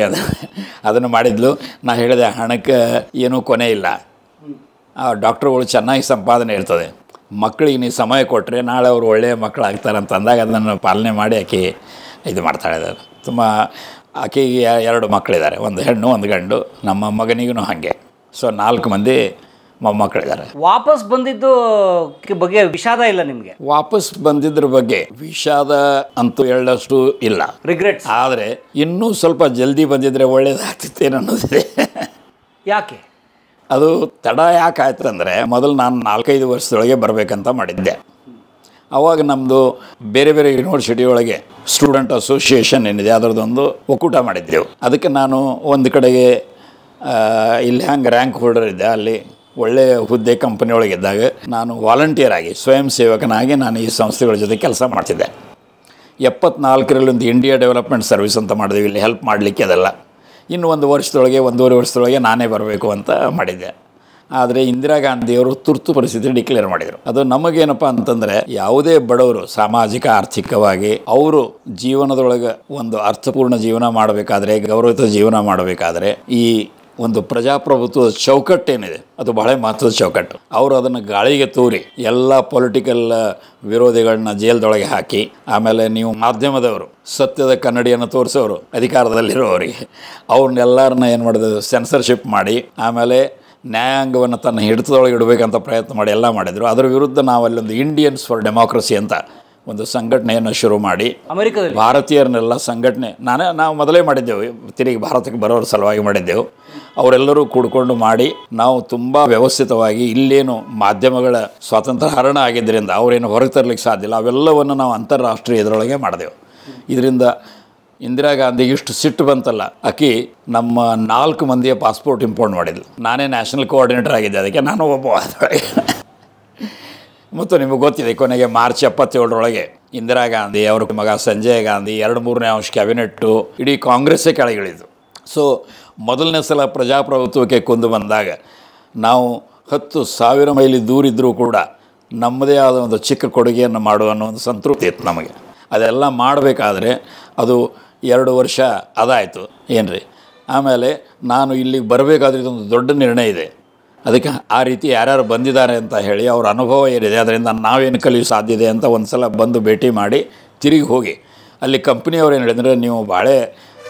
[SPEAKER 1] ಅದನ್ನು ಮಾಡಿದ್ಲು. ನಾ ಹೇಳಿದೆ ಹಣಕ್ಕೆ ಏನೂ ಕೊನೆ ಇಲ್ಲ, ಆ ಡಾಕ್ಟ್ರುಗಳು ಚೆನ್ನಾಗಿ ಸಂಪಾದನೆ ಇರ್ತದೆ, ಮಕ್ಕಳಿಗೆ ನೀವು ಸಮಯ ಕೊಟ್ಟರೆ ನಾಳೆ ಅವರು ಒಳ್ಳೆಯ ಮಕ್ಕಳಾಗ್ತಾರೆ ಅಂತ ಅಂದಾಗ ಅದನ್ನು ಪಾಲನೆ ಮಾಡಿ ಆಕೆ ಇದು ಮಾಡ್ತಾಳೆ. ತುಂಬ ಆಕೆಗೆ 2 ಮಕ್ಕಳಿದ್ದಾರೆ, ಒಂದು ಹೆಣ್ಣು ಒಂದು ಗಂಡು. ನಮ್ಮ ಮಗನಿಗೂ ಹಾಗೆ. ಸೊ 4 ಮಂದಿ ಮೊಮ್ಮಕ್ಕಳಿದ್ದಾರೆ.
[SPEAKER 2] ವಾಪಸ್ ಬಂದಿದ್ದು ಬಗ್ಗೆ ವಿಷಾದ ಇಲ್ಲ ನಿಮಗೆ?
[SPEAKER 1] ವಾಪಸ್ ಬಂದಿದ್ರ ಬಗ್ಗೆ ವಿಷಾದ ಅಂತೂ ಹೇಳಷ್ಟು ಇಲ್ಲ,
[SPEAKER 2] ರಿಗ್ರೆಟ್ಸ್.
[SPEAKER 1] ಆದರೆ ಇನ್ನೂ ಸ್ವಲ್ಪ ಜಲ್ದಿ ಬಂದಿದ್ದರೆ ಒಳ್ಳೇದಾಗ್ತಿತ್ತೇನು ಅನ್ನೋದಿದೆ.
[SPEAKER 2] ಯಾಕೆ
[SPEAKER 1] ಅದು ತಡ ಯಾಕೆ ಆಯ್ತು ಅಂದರೆ, ಮೊದಲು ನಾನು 4-5 ವರ್ಷದೊಳಗೆ ಬರಬೇಕಂತ ಮಾಡಿದ್ದೆ. ಆವಾಗ ನಮ್ಮದು ಬೇರೆ ಬೇರೆ ಯೂನಿವರ್ಸಿಟಿ ಒಳಗೆ ಸ್ಟೂಡೆಂಟ್ ಅಸೋಸಿಯೇಷನ್ ಏನಿದೆ ಅದರದ್ದೊಂದು ಒಕ್ಕೂಟ ಮಾಡಿದ್ದೆವು. ಅದಕ್ಕೆ ನಾನು ಒಂದು ಕಡೆಗೆ ಇಲ್ಲಿ ಹಂಗೆ ರ್ಯಾಂಕ್ ಹೋಲ್ಡರ್ ಇದ್ದೆ, ಅಲ್ಲಿ ಒಳ್ಳೆಯ ಹುದ್ದೆ ಕಂಪನಿಯೊಳಗಿದ್ದಾಗ ನಾನು ವಾಲಂಟಿಯರ್ ಆಗಿ ಸ್ವಯಂ ಸೇವಕನಾಗಿ ನಾನು ಈ ಸಂಸ್ಥೆಗಳ ಜೊತೆ ಕೆಲಸ ಮಾಡ್ತಿದ್ದೆ. 74ರಲ್ಲಿ ಒಂದು ಇಂಡಿಯಾ ಡೆವಲಪ್ಮೆಂಟ್ ಸರ್ವಿಸ್ ಅಂತ ಮಾಡಿದ್ವಿ, ಇಲ್ಲಿ ಹೆಲ್ಪ್ ಮಾಡಲಿಕ್ಕೆ. ಅದೆಲ್ಲ ಇನ್ನು 1 ವರ್ಷದೊಳಗೆ 1.5 ವರ್ಷದೊಳಗೆ ನಾನೇ ಬರಬೇಕು ಅಂತ ಮಾಡಿದ್ದೆ. ಆದರೆ ಇಂದಿರಾ ಗಾಂಧಿಯವರು ತುರ್ತು ಪರಿಸ್ಥಿತಿ ಡಿಕ್ಲೇರ್ ಮಾಡಿದರು. ಅದು ನಮಗೇನಪ್ಪ ಅಂತಂದರೆ, ಯಾವುದೇ ಬಡವರು ಸಾಮಾಜಿಕ ಆರ್ಥಿಕವಾಗಿ ಅವರು ಜೀವನದೊಳಗೆ ಒಂದು ಅರ್ಥಪೂರ್ಣ ಜೀವನ ಮಾಡಬೇಕಾದ್ರೆ, ಗೌರವಿತ ಜೀವನ ಮಾಡಬೇಕಾದ್ರೆ ಈ ಒಂದು ಪ್ರಜಾಪ್ರಭುತ್ವದ ಚೌಕಟ್ಟೇನಿದೆ ಅದು ಬಹಳ ಮಹತ್ವದ ಚೌಕಟ್ಟು. ಅವರು ಅದನ್ನು ಗಾಳಿಗೆ ತೂರಿ ಎಲ್ಲ ಪೊಲಿಟಿಕಲ್ ವಿರೋಧಿಗಳನ್ನ ಜೈಲ್ದೊಳಗೆ ಹಾಕಿ, ಆಮೇಲೆ ನೀವು ಮಾಧ್ಯಮದವರು ಸತ್ಯದ ಕನ್ನಡಿಯನ್ನು ತೋರಿಸೋರು ಅಧಿಕಾರದಲ್ಲಿರೋರಿಗೆ ಅವ್ರನ್ನೆಲ್ಲರನ್ನ ಏನು ಮಾಡಿದ್ರು, ಸೆನ್ಸರ್ಶಿಪ್ ಮಾಡಿ, ಆಮೇಲೆ ನ್ಯಾಯಾಂಗವನ್ನು ತನ್ನ ಹಿಡಿತದೊಳಗೆ ಇಡಬೇಕಂತ ಪ್ರಯತ್ನ ಮಾಡಿ ಎಲ್ಲ ಮಾಡಿದರು. ಅದರ ವಿರುದ್ಧ ನಾವು ಅಲ್ಲೊಂದು ಇಂಡಿಯನ್ಸ್ ಫಾರ್ ಡೆಮಾಕ್ರಸಿ ಅಂತ ಒಂದು ಸಂಘಟನೆಯನ್ನು ಶುರು ಮಾಡಿ
[SPEAKER 2] ಅಮೆರಿಕದಲ್ಲಿ
[SPEAKER 1] ಭಾರತೀಯರನ್ನೆಲ್ಲ ಸಂಘಟನೆ ನಾವು ಮೊದಲೇ ಮಾಡಿದ್ದೆವು, ತಿರುಗಿ ಭಾರತಕ್ಕೆ ಬರೋರ ಸಲುವಾಗಿ ಮಾಡಿದ್ದೆವು. ಅವರೆಲ್ಲರೂ ಕೂಡಿಕೊಂಡು ಮಾಡಿ ನಾವು ತುಂಬ ವ್ಯವಸ್ಥಿತವಾಗಿ ಇಲ್ಲೇನು ಮಾಧ್ಯಮಗಳ ಸ್ವಾತಂತ್ರ್ಯ ಹರಣ ಆಗಿದ್ದರಿಂದ ಅವರೇನು ಹೊರಗೆ ತರಲಿಕ್ಕೆ ಸಾಧ್ಯ ಇಲ್ಲ, ಅವೆಲ್ಲವನ್ನು ನಾವು ಅಂತಾರಾಷ್ಟ್ರೀಯ ಇದರೊಳಗೆ ಮಾಡಿದೆವು. ಇದರಿಂದ ಇಂದಿರಾ ಗಾಂಧಿಗೆ ಇಷ್ಟು ಸಿಟ್ಟು ಬಂತಲ್ಲ, ಆಕೆ ನಮ್ಮ 4 ಮಂದಿಯ ಪಾಸ್ಪೋರ್ಟ್ ಇಂಪೋರ್ಟ್ ಮಾಡಿದ್ಲು. ನಾನೇ ನ್ಯಾಷನಲ್ ಕೋಆರ್ಡಿನೇಟರ್ ಆಗಿದ್ದೆ, ಅದಕ್ಕೆ ನಾನು ಒಬ್ಬ. ಮತ್ತು ನಿಮಗೆ ಗೊತ್ತಿದೆ, ಕೊನೆಗೆ ಮಾರ್ಚ್ 77ರೊಳಗೆ ಇಂದಿರಾ ಗಾಂಧಿ, ಅವ್ರ ಮಗ ಸಂಜಯ್ ಗಾಂಧಿ, 2-3ನೇ ಅಂಶ ಕ್ಯಾಬಿನೆಟ್ಟು, ಇಡೀ ಕಾಂಗ್ರೆಸ್ಸೇ ಕೆಳಗಿಳಿದು. ಸೊ ಮೊದಲನೇ ಸಲ ಪ್ರಜಾಪ್ರಭುತ್ವಕ್ಕೆ ಕುಂದು ಬಂದಾಗ ನಾವು 10,000 ಮೈಲಿ ದೂರಿದ್ದರೂ ಕೂಡ ನಮ್ಮದೇ ಆದ ಒಂದು ಚಿಕ್ಕ ಕೊಡುಗೆಯನ್ನು ಮಾಡುವ ಅನ್ನೋ ಒಂದು ಸಂತೃಪ್ತಿ ಇತ್ತು ನಮಗೆ. ಅದೆಲ್ಲ ಮಾಡಬೇಕಾದ್ರೆ ಅದು 2 ವರ್ಷ ಅದಾಯಿತು ಏನ್ರಿ. ಆಮೇಲೆ ನಾನು ಇಲ್ಲಿಗೆ ಬರಬೇಕಾದ್ರೆ ಇದೊಂದು ದೊಡ್ಡ ನಿರ್ಣಯ ಇದೆ. ಅದಕ್ಕೆ ಆ ರೀತಿ ಯಾರ್ಯಾರು ಬಂದಿದ್ದಾರೆ ಅಂತ ಹೇಳಿ ಅವ್ರ ಅನುಭವ ಏನಿದೆ ಅದರಿಂದ ನಾವೇನು ಕಲಿಯೋ ಸಾಧ್ಯ ಇದೆ ಅಂತ ಒಂದು ಸಲ ಬಂದು ಭೇಟಿ ಮಾಡಿ ತಿರುಗಿ ಹೋಗಿ ಅಲ್ಲಿ ಕಂಪ್ನಿಯವ್ರು ಏನು ಹೇಳಿದ್ರೆ, ನೀವು ಭಾಳ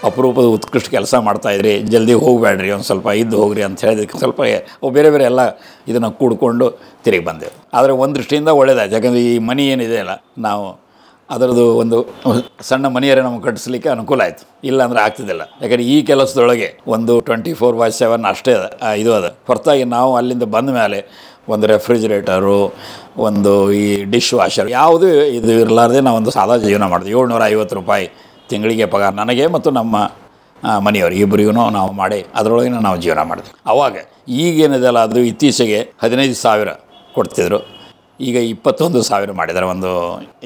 [SPEAKER 1] ಅಪರೂಪದ ಉತ್ಕೃಷ್ಟ ಕೆಲಸ ಮಾಡ್ತಾಯಿದ್ರಿ, ಜಲ್ದಿ ಹೋಗಬೇಡ್ರಿ, ಒಂದು ಸ್ವಲ್ಪ ಇದ್ದು ಹೋಗ್ರಿ ಅಂತ ಹೇಳಿದಕ್ಕೆ ಸ್ವಲ್ಪ ಬೇರೆ ಬೇರೆ ಎಲ್ಲ ಇದನ್ನು ಕೂಡಿಕೊಂಡು ತಿರುಗಿ ಬಂದೆವು. ಆದರೆ ಒಂದು ದೃಷ್ಟಿಯಿಂದ ಒಳ್ಳೆಯದಾಯ್ತು, ಯಾಕಂದರೆ ಈ ಮನಿ ಏನಿದೆ ಅಲ್ಲ, ನಾವು ಅದರದ್ದು ಒಂದು ಸಣ್ಣ ಮನೆಯರೇ ನಮಗೆ ಕಟ್ಟಿಸ್ಲಿಕ್ಕೆ ಅನುಕೂಲ ಆಯಿತು. ಇಲ್ಲಾಂದರೆ ಆಗ್ತಿದ್ದಿಲ್ಲ. ಯಾಕಂದರೆ ಈ ಕೆಲಸದೊಳಗೆ ಒಂದು 24/7 ಅಷ್ಟೇ ಇದು ಅದ. ಹೊರತಾಗಿ ನಾವು ಅಲ್ಲಿಂದ ಬಂದ ಮೇಲೆ ಒಂದು ರೆಫ್ರಿಜಿರೇಟರು, ಒಂದು ಈ ಡಿಶ್ ವಾಷರ್ ಯಾವುದೂ ಇದು ಇರಲಾರ್ದೆ ನಾವೊಂದು ಸಾದಾ ಜೀವನ ಮಾಡಿದ್ವಿ. 750 ರೂಪಾಯಿ ತಿಂಗಳಿಗೆ ಪಗಾರ ನನಗೆ ಮತ್ತು ನಮ್ಮ ಮನೆಯವರು ಇಬ್ಬರಿಗೂ ನಾವು ಮಾಡಿ ಅದರೊಳಗೆ ನಾವು ಜೀವನ ಮಾಡಿದ್ವಿ. ಆವಾಗ ಈಗೇನಿದೆಲ್ಲ ಅದು ಇತ್ತೀಚೆಗೆ 15,000 ಕೊಡ್ತಿದ್ರು, ಈಗ 21,000 ಮಾಡಿದ್ದಾರೆ ಒಂದು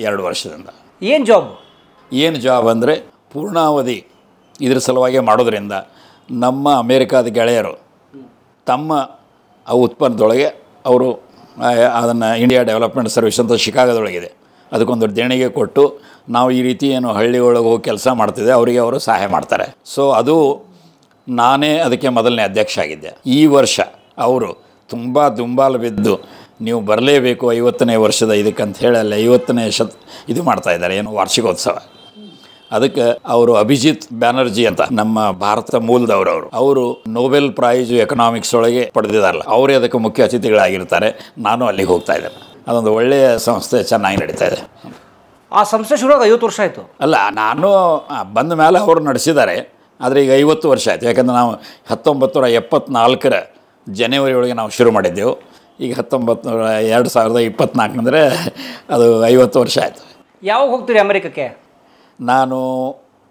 [SPEAKER 1] 2 ವರ್ಷದಿಂದ. ಏನು ಜಾಬ್ ಅಂದರೆ ಪೂರ್ಣಾವಧಿ ಇದ್ರ ಸಲುವಾಗಿ ಮಾಡೋದ್ರಿಂದ ನಮ್ಮ ಅಮೇರಿಕಾದ ಗೆಳೆಯರು ತಮ್ಮ ಉತ್ಪನ್ನದೊಳಗೆ ಅವರು ಅದನ್ನು ಇಂಡಿಯಾ ಡೆವಲಪ್ಮೆಂಟ್ ಸರ್ವಿಸ್ ಅಂತ ಶಿಕಾಗೋದೊಳಗಿದೆ, ಅದಕ್ಕೊಂದು ದೇಣಿಗೆ ಕೊಟ್ಟು ನಾವು ಈ ರೀತಿ ಏನು ಹಳ್ಳಿ ಒಳಗೆ ಹೋಗಿ ಕೆಲಸ ಮಾಡ್ತಿದ್ದೆ ಅವರಿಗೆ ಅವರು ಸಹಾಯ ಮಾಡ್ತಾರೆ. ಸೊ ಅದು ನಾನೇ ಅದಕ್ಕೆ ಮೊದಲನೇ ಅಧ್ಯಕ್ಷ ಆಗಿದ್ದೆ. ಈ ವರ್ಷ ಅವರು ತುಂಬ ದುಂಬಾಲು ಬಿದ್ದು ನೀವು ಬರಲೇಬೇಕು 50ನೇ ವರ್ಷದ ಇದಕ್ಕಂತ ಹೇಳಿ ಅಲ್ಲಿ 50ನೇ ಇದು ಮಾಡ್ತಾಯಿದ್ದಾರೆ, ಏನು ವಾರ್ಷಿಕೋತ್ಸವ. ಅದಕ್ಕೆ ಅವರು ಅಭಿಜಿತ್ ಬ್ಯಾನರ್ಜಿ ಅಂತ ನಮ್ಮ ಭಾರತ ಮೂಲದವರು, ಅವರು ನೊಬೆಲ್ ಪ್ರೈಜ್ ಎಕನಾಮಿಕ್ಸ್ ಒಳಗೆ ಪಡೆದಿದ್ದಾರಲ್ಲ, ಅವರೇ ಅದಕ್ಕೆ ಮುಖ್ಯ ಅತಿಥಿಗಳಾಗಿರ್ತಾರೆ. ನಾನು ಅಲ್ಲಿಗೆ ಹೋಗ್ತಾ ಇದ್ದೇನೆ. ಅದೊಂದು ಒಳ್ಳೆಯ ಸಂಸ್ಥೆ, ಚೆನ್ನಾಗಿ ನಡೀತಾ ಇದೆ.
[SPEAKER 2] ಆ ಸಂಸ್ಥೆ ಶುರುವಾಗಿ 50 ವರ್ಷ ಆಯಿತು.
[SPEAKER 1] ಅಲ್ಲ, ನಾನು ಬಂದ ಮೇಲೆ ಅವರು ನಡೆಸಿದ್ದಾರೆ. ಆದರೆ ಈಗ 50 ವರ್ಷ ಆಯಿತು. ಯಾಕಂದರೆ ನಾವು 1974 ಜನವರಿ ಒಳಗೆ ನಾವು ಶುರು ಮಾಡಿದ್ದೆವು. ಈಗ 2024 ಅಂದರೆ ಅದು 50 ವರ್ಷ ಆಯಿತು.
[SPEAKER 2] ಯಾವಾಗ ಹೋಗ್ತೀರಿ ಅಮೆರಿಕಕ್ಕೆ?
[SPEAKER 1] ನಾನು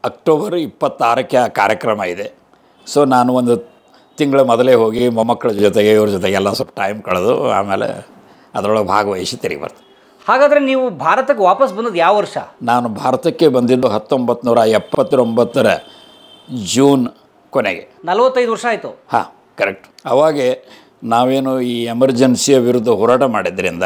[SPEAKER 1] ಅಕ್ಟೋಬರ್ 26ಕ್ಕೆ ಆ ಕಾರ್ಯಕ್ರಮ ಇದೆ. ಸೊ ನಾನು ಒಂದು ತಿಂಗಳ ಮೊದಲೇ ಹೋಗಿ ಮೊಮ್ಮಕ್ಕಳ ಜೊತೆಗೆ ಇವ್ರ ಜೊತೆಗೆಲ್ಲ ಸ್ವಲ್ಪ ಟೈಮ್ ಕಳೆದು ಆಮೇಲೆ ಅದರೊಳಗೆ ಭಾಗವಹಿಸಿ ತಿರುಗಿ ಬರ್ತೀನಿ.
[SPEAKER 2] ಹಾಗಾದರೆ ನೀವು ಭಾರತಕ್ಕೆ ವಾಪಸ್ ಬಂದದ್ದು ಯಾವ ವರ್ಷ?
[SPEAKER 1] ನಾನು ಭಾರತಕ್ಕೆ ಬಂದಿದ್ದು 1979 ಜೂನ್ ಕೊನೆಗೆ.
[SPEAKER 2] 45 ವರ್ಷ ಆಯಿತು.
[SPEAKER 1] ಹಾಂ, ಕರೆಕ್ಟ್. ಅವಾಗೆ ನಾವೇನು ಈ ಎಮರ್ಜೆನ್ಸಿಯ ವಿರುದ್ಧ ಹೋರಾಟ ಮಾಡಿದ್ರಿಂದ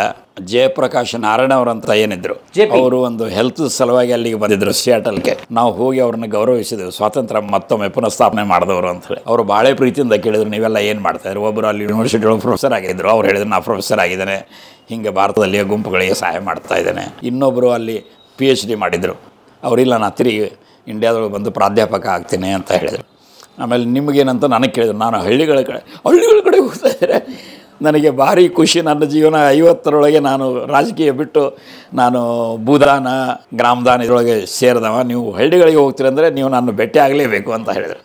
[SPEAKER 1] ಜಯಪ್ರಕಾಶ್ ನಾರಾಯಣ ಅವರಂತ ಏನಿದ್ರು, ಅವರು ಒಂದು ಹೆಲ್ತ್ ಸಲುವಾಗಿ ಅಲ್ಲಿಗೆ ಬಂದಿದ್ರು ಸಿಯಾಟಲ್ಗೆ. ನಾವು ಹೋಗಿ ಅವ್ರನ್ನ ಗೌರವಿಸಿದೆವು. ಸ್ವಾತಂತ್ರ್ಯ ಮತ್ತೊಮ್ಮೆ ಪುನಃಸ್ಥಾಪನೆ ಮಾಡಿದವರು ಅಂತೇಳಿ. ಅವರು ಭಾಳ ಪ್ರೀತಿಯಿಂದ ಕೇಳಿದ್ರು, ನೀವೆಲ್ಲ ಏನು ಮಾಡ್ತಾಯಿದ್ರು? ಒಬ್ಬರು ಅಲ್ಲಿ ಯೂನಿವರ್ಸಿಟಿ ಒಳಗೆ ಪ್ರೊಫೆಸರ್ ಆಗಿದ್ದರು. ಅವ್ರು ಹೇಳಿದ್ರು, ನಾ ಪ್ರೊಫೆಸರ್ ಆಗಿದ್ದೇನೆ, ಹಿಂಗೆ ಭಾರತದಲ್ಲಿ ಗುಂಪುಗಳಿಗೆ ಸಹಾಯ ಮಾಡ್ತಾ ಇದ್ದೇನೆ. ಇನ್ನೊಬ್ಬರು ಅಲ್ಲಿ PhD ಮಾಡಿದರು. ಅವರಿಲ್ಲ, ನಾ ತಿರುಗಿ ಇಂಡಿಯಾದೊಳಗೆ ಬಂದು ಪ್ರಾಧ್ಯಾಪಕ ಆಗ್ತೀನಿ ಅಂತ ಹೇಳಿದರು. ಆಮೇಲೆ ನಿಮಗೇನಂತ ನನಗೆ ಕೇಳಿದ್ರು. ನಾನು ಹಳ್ಳಿಗಳ ಕಡೆ ಹೋಗ್ತಾ ಇದ್ದರೆ ನನಗೆ ಭಾರಿ ಖುಷಿ. ನನ್ನ ಜೀವನ 50ರೊಳಗೆ ನಾನು ರಾಜಕೀಯ ಬಿಟ್ಟು ನಾನು ಭೂದಾನ ಗ್ರಾಮದಾನ ಇದರೊಳಗೆ ಸೇರಿದವ. ನೀವು ಹಳ್ಳಿಗಳಿಗೆ ಹೋಗ್ತೀರಂದರೆ ನೀವು ನಾನು ಭೇಟಿ ಆಗಲೇಬೇಕು ಅಂತ ಹೇಳಿದರು.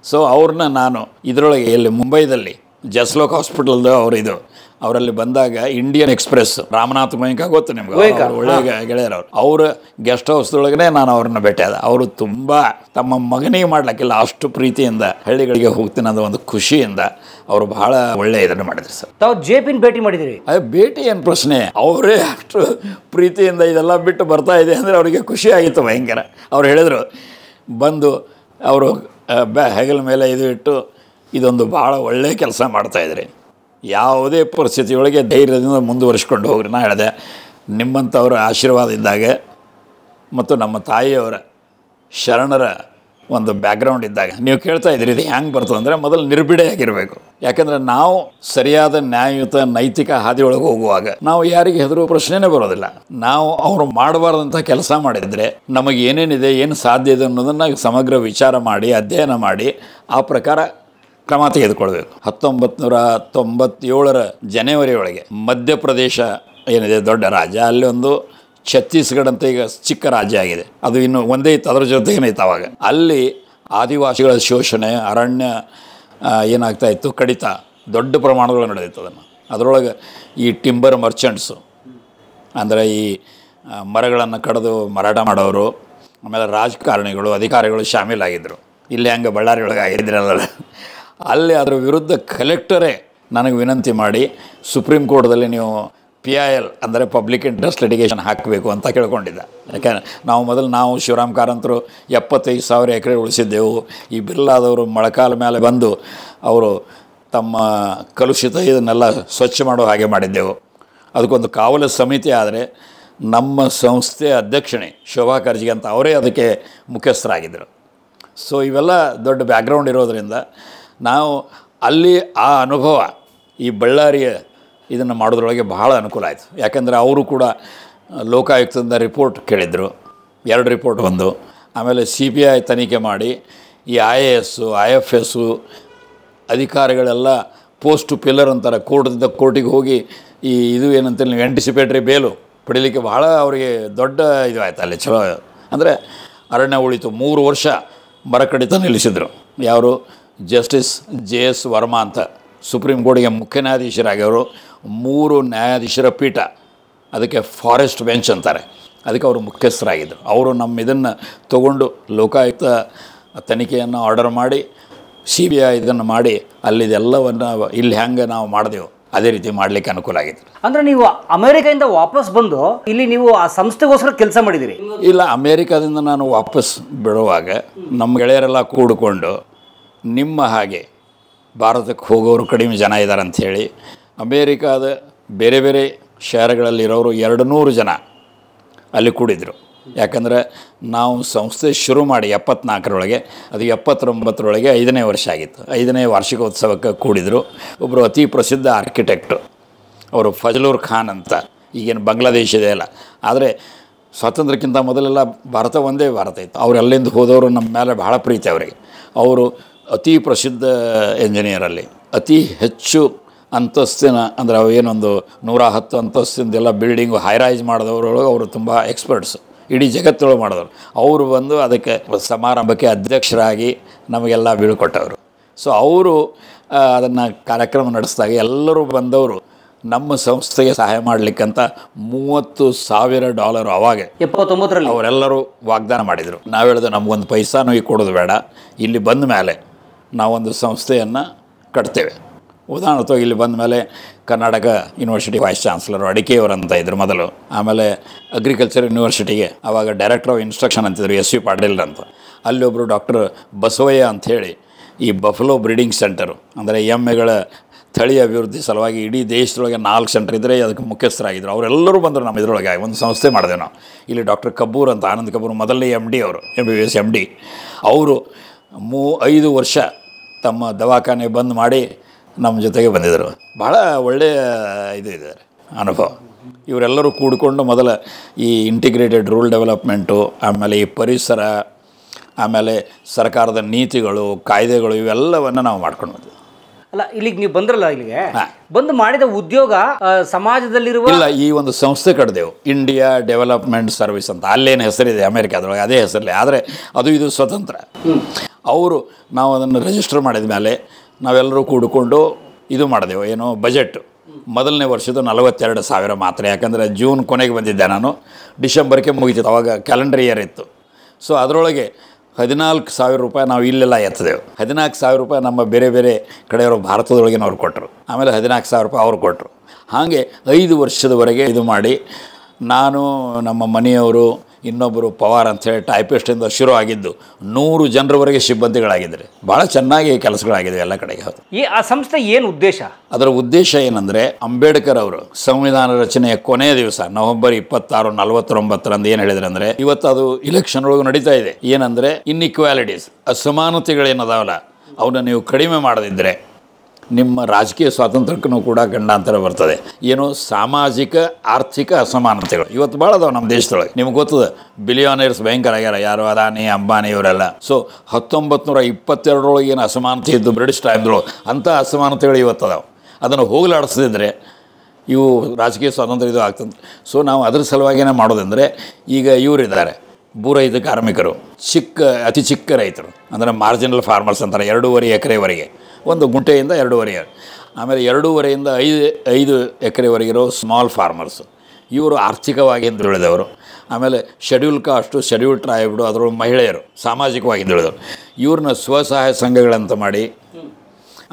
[SPEAKER 1] ಸೊ ಅವ್ರನ್ನ ನಾನು ಇದರೊಳಗೆ ಎಲ್ಲಿ ಮುಂಬೈದಲ್ಲಿ ಜಸ್ಲೋಕ್ ಹಾಸ್ಪಿಟಲ್ದು ಅವರು ಅವರಲ್ಲಿ ಬಂದಾಗ ಇಂಡಿಯನ್ ಎಕ್ಸ್ಪ್ರೆಸ್ ರಾಮನಾಥ್ ಗೋಯಂಕ ಗೊತ್ತು ನಿಮ್ಗೆ, ಒಳ್ಳೆಯ ಗೆಳೆಯರವ್ರು. ಅವ್ರ ಗೆಸ್ಟ್ ಹೌಸ್ದೊಳಗನೆ ನಾನು ಅವ್ರನ್ನ ಭೇಟಿಯಾದ. ಅವರು ತುಂಬ ತಮ್ಮ ಮಗನಿಗೆ ಮಾಡ್ಲಿಕ್ಕಿಲ್ಲ ಅಷ್ಟು ಪ್ರೀತಿಯಿಂದ ಹಳ್ಳಿಗಳಿಗೆ ಹೋಗ್ತೀನಿ ಅನ್ನೋ ಒಂದು ಖುಷಿಯಿಂದ ಅವರು ಬಹಳ ಒಳ್ಳೆಯ ಇದನ್ನು ಮಾಡಿದ್ರು ಸರ್.
[SPEAKER 2] ತಾವು JPನ ಭೇಟಿ ಮಾಡಿದಿರಿ?
[SPEAKER 1] ಅದೇ ಭೇಟಿ ಏನು ಪ್ರಶ್ನೆ, ಅವರೇ ಅಷ್ಟು ಪ್ರೀತಿಯಿಂದ ಇದೆಲ್ಲ ಬಿಟ್ಟು ಬರ್ತಾ ಇದೆ ಅಂದರೆ ಅವರಿಗೆ ಖುಷಿ ಆಗಿತ್ತು ಭಯಂಕರ. ಅವ್ರು ಹೇಳಿದರು, ಬಂದು ಅವರು ಹೆಗಲ ಮೇಲೆ ಇದು ಇಟ್ಟು, ಇದೊಂದು ಭಾಳ ಒಳ್ಳೆಯ ಕೆಲಸ ಮಾಡ್ತಾಯಿದ್ರಿ, ಯಾವುದೇ ಪರಿಸ್ಥಿತಿಯೊಳಗೆ ಧೈರ್ಯದಿಂದ ಮುಂದುವರಿಸ್ಕೊಂಡು ಹೋಗ್ರಿ. ನಾ ಹೇಳಿದೆ, ನಿಮ್ಮಂಥವ್ರ ಆಶೀರ್ವಾದ ಇದ್ದಾಗ ಮತ್ತು ನಮ್ಮ ತಾಯಿಯವರ ಶರಣರ ಒಂದು ಬ್ಯಾಕ್ಗ್ರೌಂಡ್ ಇದ್ದಾಗ ನೀವು ಕೇಳ್ತಾ ಇದ್ದೀರಿ ಇದು ಹೆಂಗೆ ಬರ್ತದೆ ಅಂದರೆ, ಮೊದಲು ನಿರ್ಭಿಡೆಯಾಗಿರಬೇಕು. ಯಾಕಂದರೆ ನಾವು ಸರಿಯಾದ ನ್ಯಾಯಯುತ ನೈತಿಕ ಹಾದಿಯೊಳಗೆ ಹೋಗುವಾಗ ನಾವು ಯಾರಿಗೆ ಹೆದರುವ ಪ್ರಶ್ನೆನೇ ಬರೋದಿಲ್ಲ. ನಾವು ಅವರು ಮಾಡಬಾರ್ದಂಥ ಕೆಲಸ ಮಾಡಿದರೆ ನಮಗೆ ಏನೇನಿದೆ, ಏನು ಸಾಧ್ಯ ಇದೆ ಅನ್ನೋದನ್ನು ಸಮಗ್ರ ವಿಚಾರ ಮಾಡಿ ಅಧ್ಯಯನ ಮಾಡಿ ಆ ಪ್ರಕಾರ ಕ್ರಮ ತೆಗೆದುಕೊಳ್ಬೇಕು. 1997 ಜನವರಿ ಒಳಗೆ ಮಧ್ಯಪ್ರದೇಶ ಏನಿದೆ ದೊಡ್ಡ ರಾಜ್ಯ, ಅಲ್ಲಿ ಒಂದು ಛತ್ತೀಸ್ಗಢ ಅಂತ ಈಗ ಚಿಕ್ಕ ರಾಜ್ಯ ಆಗಿದೆ, ಅದು ಇನ್ನು ಒಂದೇ ಇತ್ತು, ಅದರ ಜೊತೆಗೇ ಇತ್ತು. ಅವಾಗ ಅಲ್ಲಿ ಆದಿವಾಸಿಗಳ ಶೋಷಣೆ, ಅರಣ್ಯ ಏನಾಗ್ತಾಯಿತ್ತು, ಕಡಿತ ದೊಡ್ಡ ಪ್ರಮಾಣದೊಳಗೆ ನಡೆದಿತ್ತು. ಅದರೊಳಗೆ ಈ ಟಿಂಬರ್ ಮರ್ಚೆಂಟ್ಸು ಅಂದರೆ ಈ ಮರಗಳನ್ನು ಕಡಿದು ಮಾರಾಟ ಮಾಡೋರು, ಆಮೇಲೆ ರಾಜಕಾರಣಿಗಳು, ಅಧಿಕಾರಿಗಳು ಶಾಮೀಲಾಗಿದ್ದರು. ಇಲ್ಲಿ ಹಂಗೆ ಬಳ್ಳಾರಿಯೊಳಗೆ ಆಗಿದ್ರಲ್ಲ, ಅಲ್ಲಿ ಅದರ ವಿರುದ್ಧ ಕಲೆಕ್ಟರೇ ನನಗೆ ವಿನಂತಿ ಮಾಡಿ ಸುಪ್ರೀಂ ಕೋರ್ಟ್ದಲ್ಲಿ ನೀವು PIL ಅಂದರೆ ಪಬ್ಲಿಕ್ ಇಂಟ್ರೆಸ್ಟ್ ಲಿಟಿಗೇಷನ್ ಹಾಕಬೇಕು ಅಂತ ಕೇಳ್ಕೊಂಡಿದ್ದ. ಯಾಕೆಂದರೆ ನಾವು ಶಿವರಾಮ್ ಕಾರಂತರು 75,000 ಎಕರೆ ಉಳಿಸಿದ್ದೆವು. ಈ ಬಿರ್ಲಾದವರು ಮೊಳಕಾಲ ಮೇಲೆ ಬಂದು ಅವರು ತಮ್ಮ ಕಲುಷಿತ ಇದನ್ನೆಲ್ಲ ಸ್ವಚ್ಛ ಮಾಡೋ ಹಾಗೆ ಮಾಡಿದ್ದೆವು. ಅದಕ್ಕೊಂದು ಕಾವಲು ಸಮಿತಿ. ಆದರೆ ನಮ್ಮ ಸಂಸ್ಥೆ ಅಧ್ಯಕ್ಷಣೆ ಶೋಭಾ ಕರ್ಜಿಗೆ ಅಂತ ಅವರೇ ಅದಕ್ಕೆ ಮುಖ್ಯಸ್ಥರಾಗಿದ್ದರು. ಸೊ ಇವೆಲ್ಲ ದೊಡ್ಡ ಬ್ಯಾಕ್ಗ್ರೌಂಡ್ ಇರೋದರಿಂದ ನಾವು ಅಲ್ಲಿ ಆ ಅನುಭವ ಈ ಬಳ್ಳಾರಿಯ ಇದನ್ನು ಮಾಡೋದ್ರೊಳಗೆ ಬಹಳ ಅನುಕೂಲ ಆಯಿತು. ಯಾಕೆಂದರೆ ಅವರು ಕೂಡ ಲೋಕಾಯುಕ್ತದಿಂದ ರಿಪೋರ್ಟ್ ಕೇಳಿದರು, 2 ರಿಪೋರ್ಟ್ ಬಂದು. ಆಮೇಲೆ CBI ತನಿಖೆ ಮಾಡಿ ಈ IAS IFS ಅಧಿಕಾರಿಗಳೆಲ್ಲ ಪೋಸ್ಟ್ ಪಿಲ್ಲರ್ ಅಂತಾರೆ, ಕೋರ್ಟಿಂದ ಕೋರ್ಟಿಗೆ ಹೋಗಿ ಈ ಇದು ಏನಂತೇಳಿ ನೀವು ಆ್ಯಂಟಿಸಿಪೇಟ್ರಿ ಬೇಲು ಪಡೀಲಿಕ್ಕೆ ಬಹಳ ಅವರಿಗೆ ದೊಡ್ಡ ಇದು ಆಯ್ತು. ಅಲ್ಲಿ ಚಲೋ ಅಂದರೆ ಅರಣ್ಯ ಉಳಿತು. 3 ವರ್ಷ ಮರ ಕಡಿತ ನಿಲ್ಲಿಸಿದರು. ಯಾರು? ಜಸ್ಟಿಸ್ JS ವರ್ಮಾ ಅಂತ ಸುಪ್ರೀಂ ಕೋರ್ಟಿಗೆ ಮುಖ್ಯ ನ್ಯಾಯಾಧೀಶರಾಗಿ 3 ನ್ಯಾಯಾಧೀಶರ ಪೀಠ, ಅದಕ್ಕೆ ಫಾರೆಸ್ಟ್ ಬೆಂಚ್ ಅಂತಾರೆ, ಅದಕ್ಕೆ ಅವರು ಮುಖ್ಯಸ್ಥರಾಗಿದ್ದರು. ಅವರು ನಮ್ಮ ಇದನ್ನು ತೊಗೊಂಡು ಲೋಕಾಯುಕ್ತ ತನಿಖೆಯನ್ನು ಆರ್ಡರ್ ಮಾಡಿ CBI ಇದನ್ನು ಮಾಡಿ ಅಲ್ಲಿದೆಲ್ಲವನ್ನು ಇಲ್ಲಿ ಹೆಂಗೆ ನಾವು ಮಾಡಿದೆವು ಅದೇ ರೀತಿ ಮಾಡಲಿಕ್ಕೆ ಅನುಕೂಲ ಆಗಿತ್ತು.
[SPEAKER 2] ಅಂದರೆ ನೀವು ಅಮೆರಿಕದಿಂದ ವಾಪಸ್ ಬಂದು ಇಲ್ಲಿ ನೀವು ಆ ಸಂಸ್ಥೆಗೋಸ್ಕರ ಕೆಲಸ ಮಾಡಿದ್ದೀರಿ?
[SPEAKER 1] ಇಲ್ಲ, ಅಮೇರಿಕಾದಿಂದ ನಾನು ವಾಪಸ್ ಬಿಡುವಾಗ ನಮ್ಮ ಗೆಳೆಯರೆಲ್ಲ ಕೂಡಿಕೊಂಡು ನಿಮ್ಮ ಹಾಗೆ ಭಾರತಕ್ಕೆ ಹೋಗೋರು ಕಡಿಮೆ ಜನ ಇದ್ದಾರೆ ಅಂಥೇಳಿ ಅಮೇರಿಕಾದ ಬೇರೆ ಬೇರೆ ಶಹರಗಳಲ್ಲಿರೋರು 200 ಜನ ಅಲ್ಲಿ ಕೂಡಿದರು. ಯಾಕಂದರೆ ನಾವು ಸಂಸ್ಥೆ ಶುರು ಮಾಡಿ 74ರೊಳಗೆ, ಅದು 79ರೊಳಗೆ 5ನೇ ವರ್ಷ ಆಗಿತ್ತು. 5ನೇ ವಾರ್ಷಿಕೋತ್ಸವಕ್ಕೆ ಕೂಡಿದರು. ಒಬ್ಬರು ಅತಿ ಪ್ರಸಿದ್ಧ ಆರ್ಕಿಟೆಕ್ಟು, ಅವರು ಫಜಲೂರ್ ಖಾನ್ ಅಂತ, ಈಗೇನು ಬಾಂಗ್ಲಾದೇಶ ಅಲ್ಲ, ಆದರೆ ಸ್ವಾತಂತ್ರ್ಯಕ್ಕಿಂತ ಮೊದಲೆಲ್ಲ ಭಾರತ ಒಂದೇ ಭಾರತ ಇತ್ತು. ಅವ್ರು ಅಲ್ಲಿಂದ ಹೋದವರು ನಮ್ಮ ಮೇಲೆ ಭಾಳ ಪ್ರೀತಿ ಅವರಿಗೆ. ಅವರು ಅತಿ ಪ್ರಸಿದ್ಧ ಇಂಜಿನಿಯರಲ್ಲಿ, ಅತಿ ಹೆಚ್ಚು ಅಂತಸ್ತಿನ ಅಂದರೆ ಅವೇನೊಂದು 110 ಅಂತಸ್ತಿಂದೆಲ್ಲ ಬಿಲ್ಡಿಂಗು ಹೈರೈಸ್ ಮಾಡಿದವರೊಳಗೆ ಅವರು ತುಂಬ ಎಕ್ಸ್ಪರ್ಟ್ಸು, ಇಡೀ ಜಗತ್ತೊಳಗೆ ಮಾಡಿದವರು. ಅವರು ಬಂದು ಅದಕ್ಕೆ ಸಮಾರಂಭಕ್ಕೆ ಅಧ್ಯಕ್ಷರಾಗಿ ನಮಗೆಲ್ಲ ಬೀಳ್ಕೊಟ್ಟವರು. ಸೊ ಅವರು ಅದನ್ನು ಕಾರ್ಯಕ್ರಮ ನಡೆಸಿದಾಗ ಎಲ್ಲರೂ ಬಂದವರು ನಮ್ಮ ಸಂಸ್ಥೆಗೆ ಸಹಾಯ ಮಾಡಲಿಕ್ಕಂತ $30,000 ಅವಾಗ
[SPEAKER 2] 79ರಲ್ಲಿ
[SPEAKER 1] ಅವರೆಲ್ಲರೂ ವಾಗ್ದಾನ ಮಾಡಿದರು. ನಾವು ಹೇಳಿದೆ ನಮಗೊಂದು ಪೈಸಾನು ಈಗ ಕೊಡೋದು ಬೇಡ, ಇಲ್ಲಿ ಬಂದ ಮೇಲೆ ನಾವೊಂದು ಸಂಸ್ಥೆಯನ್ನು ಕಟ್ತೇವೆ. ಉದಾಹರಣೆ ಇಲ್ಲಿ ಬಂದ ಮೇಲೆ ಕರ್ನಾಟಕ ಯೂನಿವರ್ಸಿಟಿ ವೈಸ್ ಚಾನ್ಸಲರು ಅಡಿಕೆಯವರು ಅಂತ ಇದ್ರು ಮೊದಲು. ಆಮೇಲೆ ಅಗ್ರಿಕಲ್ಚರ್ ಯೂನಿವರ್ಸಿಟಿಗೆ ಆವಾಗ ಡೈರೆಕ್ಟರ್ ಆಫ್ ಇನ್ಸ್ಟ್ರಕ್ಷನ್ ಅಂತಿದ್ರು SV ಪಾಟೀಲ್ ಅಂತ. ಅಲ್ಲಿ ಒಬ್ಬರು ಡಾಕ್ಟರ್ ಬಸವಯ್ಯ ಅಂಥೇಳಿ ಈ ಬಫಲೋ ಬ್ರೀಡಿಂಗ್ ಸೆಂಟರು ಅಂದರೆ ಎಮ್ಮೆಗಳ ತಳಿ ಅಭಿವೃದ್ಧಿ ಸಲುವಾಗಿ ಇಡೀ ದೇಶದೊಳಗೆ 4 ಸೆಂಟರ್ ಇದ್ದರೆ ಅದಕ್ಕೆ ಮುಖ್ಯಸ್ಥರಾಗಿದ್ದರು. ಅವರೆಲ್ಲರೂ ಬಂದರು ನಮ್ಮ ಇದರೊಳಗೆ. ಒಂದು ಸಂಸ್ಥೆ ಮಾಡಿದೆವು ನಾವು ಇಲ್ಲಿ. ಡಾಕ್ಟರ್ ಕಬ್ಬೂರ್ ಅಂತ, ಆನಂದ್ ಕಬ್ಬೂರ್ ಮೊದಲನೇ MD ಅವರು, MBBS MD ಅವರು 5 ವರ್ಷ ತಮ್ಮ ದವಾಖಾನೆ ಬಂದ್ ಮಾಡಿ ನಮ್ಮ ಜೊತೆಗೆ ಬಂದಿದ್ದರು. ಭಾಳ ಒಳ್ಳೆಯ ಇದೆ ಅನುಭವ. ಇವರೆಲ್ಲರೂ ಕೂಡಿಕೊಂಡು ಮೊದಲ ಈ ಇಂಟಿಗ್ರೇಟೆಡ್ ರೂಲ್ ಡೆವಲಪ್ಮೆಂಟು, ಆಮೇಲೆ ಈ ಪರಿಸರ, ಆಮೇಲೆ ಸರ್ಕಾರದ ನೀತಿಗಳು, ಕಾಯ್ದೆಗಳು ಇವೆಲ್ಲವನ್ನು ನಾವು ಮಾಡ್ಕೊಂಡು ಬಂದಿದ್ವಿ.
[SPEAKER 2] ಅಲ್ಲ, ಇಲ್ಲಿಗೆ ನೀವು ಬಂದ್ರಲ್ಲ, ಇಲ್ಲಿಗೆ ಬಂದು ಮಾಡಿದ ಉದ್ಯೋಗ ಸಮಾಜದಲ್ಲಿರುವ
[SPEAKER 1] ಇಲ್ಲ, ಈ ಒಂದು ಸಂಸ್ಥೆ ಕಟ್ಟಿದೆವು, ಇಂಡಿಯಾ ಡೆವಲಪ್ಮೆಂಟ್ ಸರ್ವಿಸ್ ಅಂತ. ಅಲ್ಲೇನು ಹೆಸರಿದೆ ಅಮೇರಿಕಾದೊಳಗೆ, ಅದೇ ಹೆಸರಲ್ಲಿ. ಆದರೆ ಇದು ಸ್ವತಂತ್ರ. ಅವರು ನಾವು ಅದನ್ನು ರಿಜಿಸ್ಟರ್ ಮಾಡಿದ ಮೇಲೆ ನಾವೆಲ್ಲರೂ ಕೂಡಿಕೊಂಡು ಇದು ಮಾಡಿದೆವು, ಏನು ಬಜೆಟ್. ಮೊದಲನೇ ವರ್ಷದ 42,000 ಮಾತ್ರ. ಯಾಕಂದರೆ ಜೂನ್ ಕೊನೆಗೆ ಬಂದಿದ್ದೆ ನಾನು, ಡಿಸೆಂಬರ್ಗೆ ಮುಗಿತಿತ್ತು, ಅವಾಗ ಕ್ಯಾಲೆಂಡರ್ ಇಯರ್ ಇತ್ತು. ಸೊ ಅದರೊಳಗೆ 14,000 ರೂಪಾಯಿ ನಾವು ಇಲ್ಲೆಲ್ಲ ಎತ್ತಿದೆವು. 14,000 ರೂಪಾಯಿ ನಮ್ಮ ಬೇರೆ ಬೇರೆ ಕಡೆಯವರು ಭಾರತದೊಳಗಿನವ್ರು ಕೊಟ್ಟರು. ಆಮೇಲೆ 14,000 ರೂಪಾಯಿ ಅವ್ರು ಕೊಟ್ಟರು. ಹಾಗೆ 5 ವರ್ಷದವರೆಗೆ ಇದು ಮಾಡಿ ನಾನು, ನಮ್ಮ ಮನೆಯವರು, ಇನ್ನೊಬ್ಬರು ಪವಾರ್ ಅಂಥೇಳಿ ಟೈಪಿಸ್ಟಿಂದ ಶುರು ಆಗಿದ್ದು 100 ಜನರವರೆಗೆ ಸಿಬ್ಬಂದಿಗಳಾಗಿದ್ದರು. ಭಾಳ ಚೆನ್ನಾಗಿ ಕೆಲಸಗಳಾಗಿವೆ ಎಲ್ಲ ಕಡೆಗೆ. ಹೌದು.
[SPEAKER 2] ಆ ಸಂಸ್ಥೆ ಏನು ಉದ್ದೇಶ?
[SPEAKER 1] ಅದರ ಉದ್ದೇಶ ಏನಂದರೆ, ಅಂಬೇಡ್ಕರ್ ಅವರು ಸಂವಿಧಾನ ರಚನೆಯ ಕೊನೆಯ ದಿವಸ ನವೆಂಬರ್ 26, 49 ಏನು ಹೇಳಿದ್ರು ಅಂದರೆ, ಇವತ್ತು ಅದು ಇಲೆಕ್ಷನ್ ಒಳಗೆ ನಡೀತಾ ಇದೆ. ಏನಂದರೆ ಇನ್ಇಕ್ವಾಲಿಟೀಸ್, ಅಸಮಾನತೆಗಳೇನದಾವಲ್ಲ ಅವನ್ನ ನೀವು ಕಡಿಮೆ ಮಾಡದಿದ್ದರೆ ನಿಮ್ಮ ರಾಜಕೀಯ ಸ್ವಾತಂತ್ರ್ಯಕ್ಕೂ ಕೂಡ ಗಂಡಾಂತರ ಬರ್ತದೆ. ಏನು ಸಾಮಾಜಿಕ ಆರ್ಥಿಕ ಅಸಮಾನತೆಗಳು ಇವತ್ತು ಭಾಳ ಅದಾವೆ ನಮ್ಮ ದೇಶದೊಳಗೆ. ನಿಮ್ಗೆ ಗೊತ್ತದ, ಬಿಲಿಯೋನೇರ್ಸ್ ಭಯಂಕರ ಆಗ್ಯಾರ, ಯಾರು ಅದಾನಿ ಅಂಬಾನಿ ಇವರೆಲ್ಲ. ಸೊ 1922 ಏನು ಅಸಮಾನತೆ ಇದ್ದು ಬ್ರಿಟಿಷ್ ಟೈಮ್ದೊಳಗೆ, ಅಂಥ ಅಸಮಾನತೆಗಳು ಇವತ್ತು ಅದಾವೆ. ಅದನ್ನು ಹೋಗಲಾಡಿಸದಿದ್ದರೆ ಇವು ರಾಜಕೀಯ ಸ್ವಾತಂತ್ರ್ಯ ಇದು ಆಗ್ತದೆ. ಸೊ ನಾವು ಅದ್ರ ಸಲುವಾಗಿಯೇ ಮಾಡೋದಂದರೆ, ಈಗ ಇವರಿದ್ದಾರೆ ಭೂರಹಿತ ಕಾರ್ಮಿಕರು, ಅತಿ ಚಿಕ್ಕ ರೈತರು ಅಂದರೆ ಮಾರ್ಜಿನಲ್ ಫಾರ್ಮರ್ಸ್ ಅಂತಾರೆ, 2.5 ಎಕರೆವರೆಗೆ, ಒಂದು ಗುಂಟೆಯಿಂದ 2.5, ಆಮೇಲೆ 2.5ರಿಂದ 5 ಎಕರೆವರೆಗಿರೋ ಸ್ಮಾಲ್ ಫಾರ್ಮರ್ಸು, ಇವರು ಆರ್ಥಿಕವಾಗಿ ಹಿಂದುಳಿದವರು. ಆಮೇಲೆ ಶೆಡ್ಯೂಲ್ ಕಾಸ್ಟು, ಶೆಡ್ಯೂಲ್ ಟ್ರೈಬ್ಡು, ಅದರೊಳಗೆ ಮಹಿಳೆಯರು ಸಾಮಾಜಿಕವಾಗಿ ಹಿಂದುಳಿದವರು. ಇವ್ರನ್ನ ಸ್ವಸಹಾಯ ಸಂಘಗಳಂತ ಮಾಡಿ,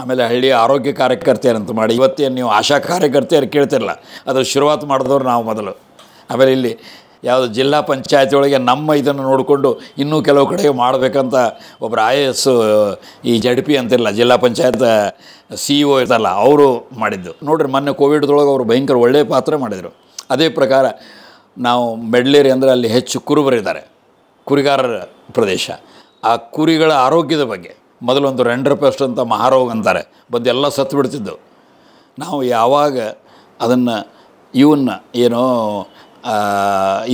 [SPEAKER 1] ಆಮೇಲೆ ಹಳ್ಳಿಯ ಆರೋಗ್ಯ ಕಾರ್ಯಕರ್ತೆಯರಂತ ಮಾಡಿ, ಇವತ್ತೇನು ನೀವು ಆಶಾ ಕಾರ್ಯಕರ್ತೆಯರು ಕೇಳ್ತಿರಲ್ಲ, ಅದ್ರ ಶುರುವಾತು ಮಾಡಿದವರು ನಾವು ಮೊದಲು. ಆಮೇಲೆ ಇಲ್ಲಿ ಯಾವುದು ಜಿಲ್ಲಾ ಪಂಚಾಯತಿ ಒಳಗೆ ನಮ್ಮ ಇದನ್ನು ನೋಡಿಕೊಂಡು ಇನ್ನೂ ಕೆಲವು ಕಡೆಗೆ ಮಾಡಬೇಕಂತ ಒಬ್ಬರು IAS, ಈ ZP ಅಂತಿರಲ್ಲ, ಜಿಲ್ಲಾ ಪಂಚಾಯತ್ CEO ಇರ್ತಲ್ಲ, ಅವರು ಮಾಡಿದ್ದು ನೋಡ್ರಿ. ಮೊನ್ನೆ ಕೋವಿಡ್ದೊಳಗೆ ಅವರು ಭಯಂಕರ ಒಳ್ಳೆಯ ಪಾತ್ರ ಮಾಡಿದರು. ಅದೇ ಪ್ರಕಾರ ನಾವು ಮೆಡ್ಲೇರಿ ಅಂದರೆ ಅಲ್ಲಿ ಹೆಚ್ಚು ಕುರುಬರಿದ್ದಾರೆ, ಕುರಿಗಾರರ ಪ್ರದೇಶ. ಆ ಕುರಿಗಳ ಆರೋಗ್ಯದ ಬಗ್ಗೆ ಮೊದಲೊಂದು ರೆಂಡರ್ಪೆಸ್ಟ್ ಅಂತ ಮಹಾರೋಗ ಅಂತಾರೆ, ಬಂದು ಎಲ್ಲ ಸತ್ತು ಬಿಡ್ತಿದ್ದವು. ನಾವು ಯಾವಾಗ ಅದನ್ನು ಇವನ್ನ ಏನೋ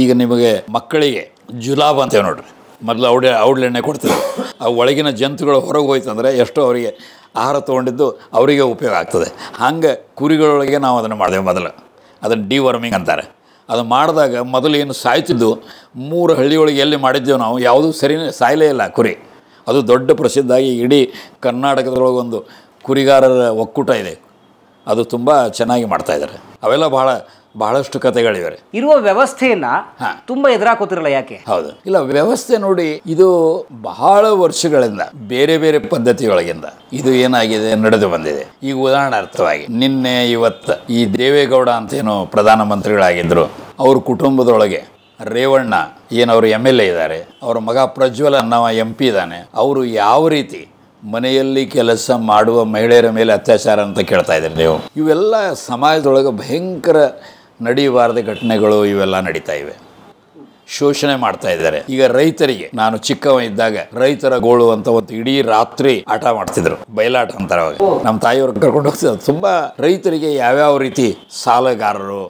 [SPEAKER 1] ಈಗ ನಿಮಗೆ ಮಕ್ಕಳಿಗೆ ಜುಲಾಬ್ ಅಂತೇವೆ ನೋಡ್ರಿ, ಮೊದಲು ಔಡ್ಲೆಣ್ಣೆ ಕೊಡ್ತಿದ್ರು. ಆ ಒಳಗಿನ ಜಂತುಗಳು ಹೊರಗೆ ಹೋಯ್ತಂದರೆ ಎಷ್ಟೋ ಅವರಿಗೆ ಆಹಾರ ತೊಗೊಂಡಿದ್ದು ಅವರಿಗೆ ಉಪಯೋಗ ಆಗ್ತದೆ. ಹಾಗೆ ಕುರಿಗಳೊಳಗೆ ನಾವು ಅದನ್ನು ಮಾಡಿದೆವು ಮೊದಲು. ಅದನ್ನು ಡಿವರ್ಮಿಂಗ್ ಅಂತಾರೆ. ಅದು ಮಾಡಿದಾಗ ಮೊದಲು ಏನು ಸಾಯ್ತಿದ್ದು 3 ಹಳ್ಳಿಯೊಳಗೆ ಎಲ್ಲಿ ಮಾಡಿದ್ದೆವು ನಾವು, ಯಾವುದೂ ಸಾಯಲೇ ಇಲ್ಲ ಕುರಿ. ಅದು ದೊಡ್ಡ ಪ್ರಸಿದ್ಧಾಗಿ ಇಡೀ ಕರ್ನಾಟಕದೊಳಗೊಂದು ಕುರಿಗಾರರ ಒಕ್ಕೂಟ ಇದೆ, ಅದು ತುಂಬ ಚೆನ್ನಾಗಿ ಮಾಡ್ತಾಯಿದ್ದಾರೆ. ಅವೆಲ್ಲ ಬಹಳಷ್ಟು ಕಥೆಗಳಿವೆ.
[SPEAKER 2] ಇರುವ ವ್ಯವಸ್ಥೆಯನ್ನು ತುಂಬ ಎದುರಾಕೋತಿರಲ್ಲ, ಯಾಕೆ? ಹೌದು,
[SPEAKER 1] ಇಲ್ಲ ವ್ಯವಸ್ಥೆ ನೋಡಿ, ಇದು ಬಹಳ ವರ್ಷಗಳಿಂದ ಬೇರೆ ಬೇರೆ ಪದ್ಧತಿಯೊಳಗಿಂದ ಇದು ಏನಾಗಿದೆ ನಡೆದು ಬಂದಿದೆ. ಈಗ ಉದಾಹರಣಾರ್ಥವಾಗಿ ನಿನ್ನೆ ಇವತ್ತು ಈ ದೇವೇಗೌಡ ಅಂತೇನು ಪ್ರಧಾನಮಂತ್ರಿಗಳಾಗಿದ್ದರು, ಅವ್ರ ಕುಟುಂಬದೊಳಗೆ ರೇವಣ್ಣ ಏನವರು MLA ಇದ್ದಾರೆ, ಅವರ ಮಗ ಪ್ರಜ್ವಲ್ ಅನ್ನವ MP ಇದ್ದಾನೆ. ಅವರು ಯಾವ ರೀತಿ ಮನೆಯಲ್ಲಿ ಕೆಲಸ ಮಾಡುವ ಮಹಿಳೆಯರ ಮೇಲೆ ಅತ್ಯಾಚಾರ ಅಂತ ಕೇಳ್ತಾ ಇದ್ದೀರಿ ನೀವು. ಇವೆಲ್ಲ ಸಮಾಜದೊಳಗೆ ಭಯಂಕರ ನಡೆಯಬಾರದ ಘಟನೆಗಳು ಇವೆಲ್ಲ ನಡೀತಾ ಇವೆ. ಶೋಷಣೆ ಮಾಡ್ತಾ ಇದ್ದಾರೆ. ಈಗ ರೈತರಿಗೆ, ನಾನು ಚಿಕ್ಕವ ಇದ್ದಾಗ ರೈತರ ಗೋಳು ಅಂತ ಒಂದು ಇಡೀ ರಾತ್ರಿ ಆಟ ಮಾಡ್ತಿದ್ರು, ಬಯಲಾಟ ಅಂತಾರೆ ಅವಾಗ. ನಮ್ಮ ತಾಯಿಯವ್ರು ಕರ್ಕೊಂಡು ಹೋಗ್ತಿದ್ರು. ತುಂಬ ರೈತರಿಗೆ ಯಾವ್ಯಾವ ರೀತಿ ಸಾಲಗಾರರು,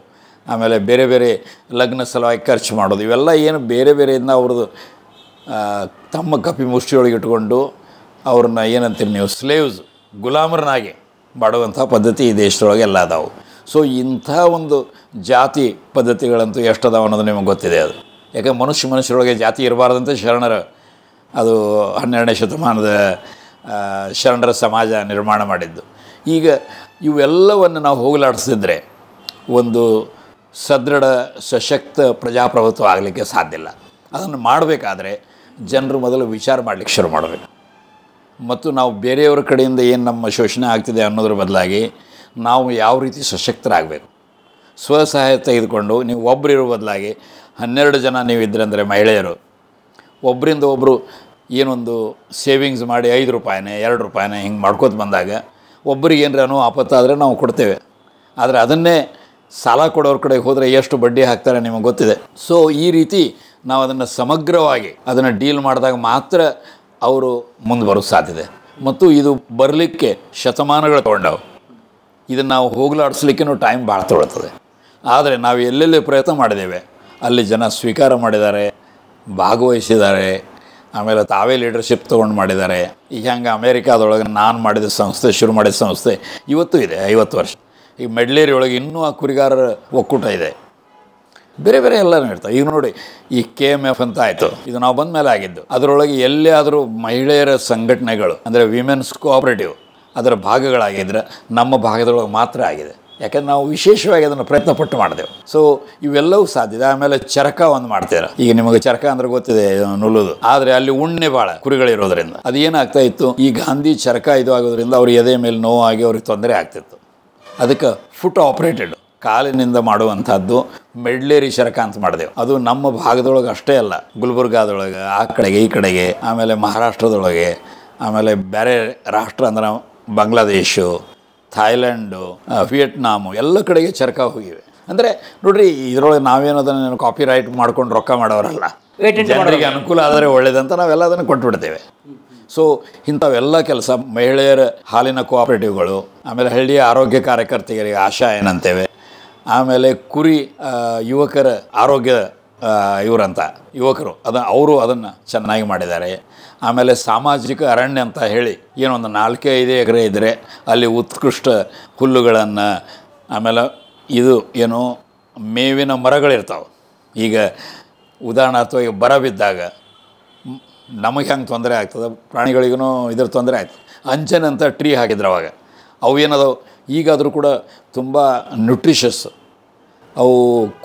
[SPEAKER 1] ಆಮೇಲೆ ಬೇರೆ ಬೇರೆ ಲಗ್ನ ಸಲುವಾಗಿ ಖರ್ಚು ಮಾಡೋದು, ಇವೆಲ್ಲ ಏನು ಬೇರೆ ಬೇರೆಯಿಂದ ಅವ್ರದ್ದು ತಮ್ಮ ಕಪಿ ಮುಷ್ಟಿಯೊಳಗೆ ಇಟ್ಕೊಂಡು ಅವ್ರನ್ನ ಏನಂತೀರಿ ನೀವು, ಸ್ಲೇವ್ಸ್, ಗುಲಾಮರನ್ನಾಗಿ ಮಾಡುವಂಥ ಪದ್ಧತಿ ಈ ದೇಶದೊಳಗೆ ಎಲ್ಲ ಅದಾವು. ಸೊ ಇಂಥ ಒಂದು ಜಾತಿ ಪದ್ಧತಿಗಳಂತೂ ಎಷ್ಟದಾವ ಅನ್ನೋದು ನಿಮಗೆ ಗೊತ್ತಿದೆ. ಅದು ಯಾಕೆ ಮನುಷ್ಯರೊಳಗೆ ಜಾತಿ ಇರಬಾರ್ದಂತೆ ಶರಣರು ಅದು 12ನೇ ಶತಮಾನದ ಶರಣರ ಸಮಾಜ ನಿರ್ಮಾಣ ಮಾಡಿದ್ದು. ಈಗ ಇವೆಲ್ಲವನ್ನು ನಾವು ಹೋಗಲಾಡಿಸಿದ್ರೆ ಒಂದು ಸದೃಢ ಸಶಕ್ತ ಪ್ರಜಾಪ್ರಭುತ್ವ ಆಗಲಿಕ್ಕೆ ಸಾಧ್ಯ ಇಲ್ಲ. ಅದನ್ನು ಮಾಡಬೇಕಾದ್ರೆ ಜನರು ಮೊದಲು ವಿಚಾರ ಮಾಡಲಿಕ್ಕೆ ಶುರು ಮಾಡಬೇಕು. ಮತ್ತು ನಾವು ಬೇರೆಯವರ ಕಡೆಯಿಂದ ಏನು ನಮ್ಮ ಶೋಷಣೆ ಆಗ್ತಿದೆ ಅನ್ನೋದ್ರ ಬದಲಾಗಿ ನಾವು ಯಾವ ರೀತಿ ಸಶಕ್ತರಾಗಬೇಕು. ಸ್ವಸಹಾಯ ತೆಗೆದುಕೊಂಡು ನೀವು ಒಬ್ಬರಿರೋ ಬದಲಾಗಿ 12 ಜನ ನೀವು ಇದ್ದರೆ ಅಂದರೆ ಮಹಿಳೆಯರು ಒಬ್ಬರಿಂದ ಒಬ್ಬರು ಏನೊಂದು ಸೇವಿಂಗ್ಸ್ ಮಾಡಿ 5 ರೂಪಾಯಿನೇ 2 ರೂಪಾಯಿನೇ ಹಿಂಗೆ ಮಾಡ್ಕೋತ ಬಂದಾಗ ಒಬ್ಬರಿಗೆ ಏನರ ಆಪತ್ತಾದರೆ ನಾವು ಕೊಡ್ತೇವೆ. ಆದರೆ ಅದನ್ನೇ ಸಾಲ ಕೊಡೋರ ಕಡೆ ಹೋದರೆ ಎಷ್ಟು ಬಡ್ಡಿ ಹಾಕ್ತಾರೆ ನಿಮಗೆ ಗೊತ್ತಿದೆ. ಸೊ ಈ ರೀತಿ ನಾವು ಅದನ್ನು ಸಮಗ್ರವಾಗಿ ಅದನ್ನು ಡೀಲ್ ಮಾಡಿದಾಗ ಮಾತ್ರ ಅವರು ಮುಂದೆ ಬರೋ ಸಾಧ್ಯತೆ. ಮತ್ತು ಇದು ಬರಲಿಕ್ಕೆ ಶತಮಾನಗಳು ತೊಗೊಂಡವು. ಇದನ್ನು ನಾವು ಹೋಗಲಾಡಿಸ್ಲಿಕ್ಕೂ ಟೈಮ್ ಭಾಳ ತೊಗೊಳ್ತದೆ. ಆದರೆ ನಾವು ಎಲ್ಲೆಲ್ಲಿ ಪ್ರಯತ್ನ ಮಾಡಿದ್ದೇವೆ ಅಲ್ಲಿ ಜನ ಸ್ವೀಕಾರ ಮಾಡಿದ್ದಾರೆ, ಭಾಗವಹಿಸಿದ್ದಾರೆ, ಆಮೇಲೆ ತಾವೇ ಲೀಡರ್ಶಿಪ್ ತೊಗೊಂಡು ಮಾಡಿದ್ದಾರೆ. ಈಗ ಹಂಗೆ ಅಮೇರಿಕಾದೊಳಗೆ ನಾನು ಮಾಡಿದ ಸಂಸ್ಥೆ, ಶುರು ಮಾಡಿದ ಸಂಸ್ಥೆ ಇವತ್ತು ಇದೆ 50 ವರ್ಷ. ಈಗ ಮೆಡ್ಲೇರಿ ಒಳಗೆ ಇನ್ನೂ ಆ ಕುರಿಗಾರರ ಒಕ್ಕೂಟ ಇದೆ. ಬೇರೆ ಬೇರೆ ಎಲ್ಲನೂ ಇರ್ತವೆ. ಈಗ ನೋಡಿ, ಈ KMF ಅಂತ ಆಯಿತು, ಇದು ನಾವು ಬಂದ ಮೇಲೆ ಆಗಿದ್ದು. ಅದರೊಳಗೆ ಎಲ್ಲೇ ಆದರೂ ಮಹಿಳೆಯರ ಸಂಘಟನೆಗಳು ಅಂದರೆ ವಿಮೆನ್ಸ್ ಕೋಆಪರೇಟಿವ್ ಅದರ ಭಾಗಗಳಾಗಿದ್ದರೆ ನಮ್ಮ ಭಾಗದೊಳಗೆ ಮಾತ್ರ ಆಗಿದೆ. ಯಾಕಂದ್ರೆ ನಾವು ವಿಶೇಷವಾಗಿ ಅದನ್ನು ಪ್ರಯತ್ನಪಟ್ಟು ಮಾಡಿದೆವು. ಸೊ ಇವೆಲ್ಲವೂ ಸಾಧ್ಯತೆ. ಆಮೇಲೆ ಚರಕ ಒಂದು ಮಾಡ್ತೀರ. ಈಗ ನಿಮಗೆ ಚರಕ ಅಂದ್ರೆ ಗೊತ್ತಿದೆ, ನುಲ್ಲುದು. ಆದರೆ ಅಲ್ಲಿ ಉಣ್ಣೆ ಭಾಳ ಕುರಿಗಳಿರೋದ್ರಿಂದ ಅದು ಏನಾಗ್ತಾ ಇತ್ತು, ಈ ಗಾಂಧಿ ಚರಕ ಇದು ಆಗೋದ್ರಿಂದ ಅವ್ರ ಎದೆ ಮೇಲೆ ನೋವಾಗಿ ಅವ್ರಿಗೆ ತೊಂದರೆ ಆಗ್ತಿತ್ತು. ಅದಕ್ಕೆ ಫುಟ್ ಆಪ್ರೇಟೆಡ್ ಕಾಲಿನಿಂದ ಮಾಡುವಂಥದ್ದು ಮೆಡ್ಲೇರಿ ಚರಕ ಅಂತ ಮಾಡಿದೆವು. ಅದು ನಮ್ಮ ಭಾಗದೊಳಗೆ ಅಷ್ಟೇ ಅಲ್ಲ, ಗುಲ್ಬರ್ಗಾದೊಳಗೆ, ಆ ಕಡೆಗೆ ಈ ಕಡೆಗೆ, ಆಮೇಲೆ ಮಹಾರಾಷ್ಟ್ರದೊಳಗೆ, ಆಮೇಲೆ ಬೇರೆ ರಾಷ್ಟ್ರ ಅಂದ್ರೆ ಬಾಂಗ್ಲಾದೇಶು, ಥಾಯ್ಲ್ಯಾಂಡು, ವಿಯೆಟ್ನಾಮು ಎಲ್ಲ ಕಡೆಗೆ ಚರಕ ಹೋಗಿವೆ. ಅಂದರೆ ನೋಡ್ರಿ, ಇದರೊಳಗೆ ನಾವೇನದನ್ನು ಕಾಪಿ ರೈಟ್ ಮಾಡ್ಕೊಂಡು ರೊಕ್ಕ ಮಾಡೋರಲ್ಲ. ಜನರಿಗೆ ಅನುಕೂಲ ಆದರೆ ಒಳ್ಳೇದಂತ ನಾವೆಲ್ಲ ಅದನ್ನು ಕೊಟ್ಬಿಡ್ತೇವೆ. ಸೊ ಇಂಥವೆಲ್ಲ ಕೆಲಸ ಮಹಿಳೆಯರ ಹಾಲಿನ ಕೋಆಪರೇಟಿವ್ಗಳು, ಆಮೇಲೆ ಹಳ್ಳಿಯ ಆರೋಗ್ಯ ಕಾರ್ಯಕರ್ತೆಯರಿಗೆ ಆಶಾ ಏನಂತೇವೆ, ಆಮೇಲೆ ಕುರಿ ಯುವಕರ ಆರೋಗ್ಯ ಇವರಂತ ಯುವಕರು ಅವರು ಅದನ್ನು ಚೆನ್ನಾಗಿ ಮಾಡಿದ್ದಾರೆ. ಆಮೇಲೆ ಸಾಮಾಜಿಕ ಅರಣ್ಯ ಅಂತ ಹೇಳಿ ಏನೊಂದು 4-5 ಎಕರೆ ಇದ್ದರೆ ಅಲ್ಲಿ ಉತ್ಕೃಷ್ಟ ಹುಲ್ಲುಗಳನ್ನು, ಆಮೇಲೆ ಇದು ಏನು ಮೇವಿನ ಮರಗಳಿರ್ತಾವೆ. ಈಗ ಉದಾಹರಣಾತ್ಮಕ ಬರ ಬಿದ್ದಾಗ ನಮಗೆ ಹೆಂಗೆ ತೊಂದರೆ ಆಗ್ತದೆ, ಪ್ರಾಣಿಗಳಿಗೂ ಇದ್ರ ತೊಂದರೆ ಆಗ್ತದೆ. ಅಂಚನೆ ಅಂತ ಟ್ರೀ ಹಾಕಿದ್ರು ಅವಾಗ. ಅವು ಏನದವು ಈಗಾದರೂ ಕೂಡ ತುಂಬ ನ್ಯೂಟ್ರಿಷಸ್, ಅವು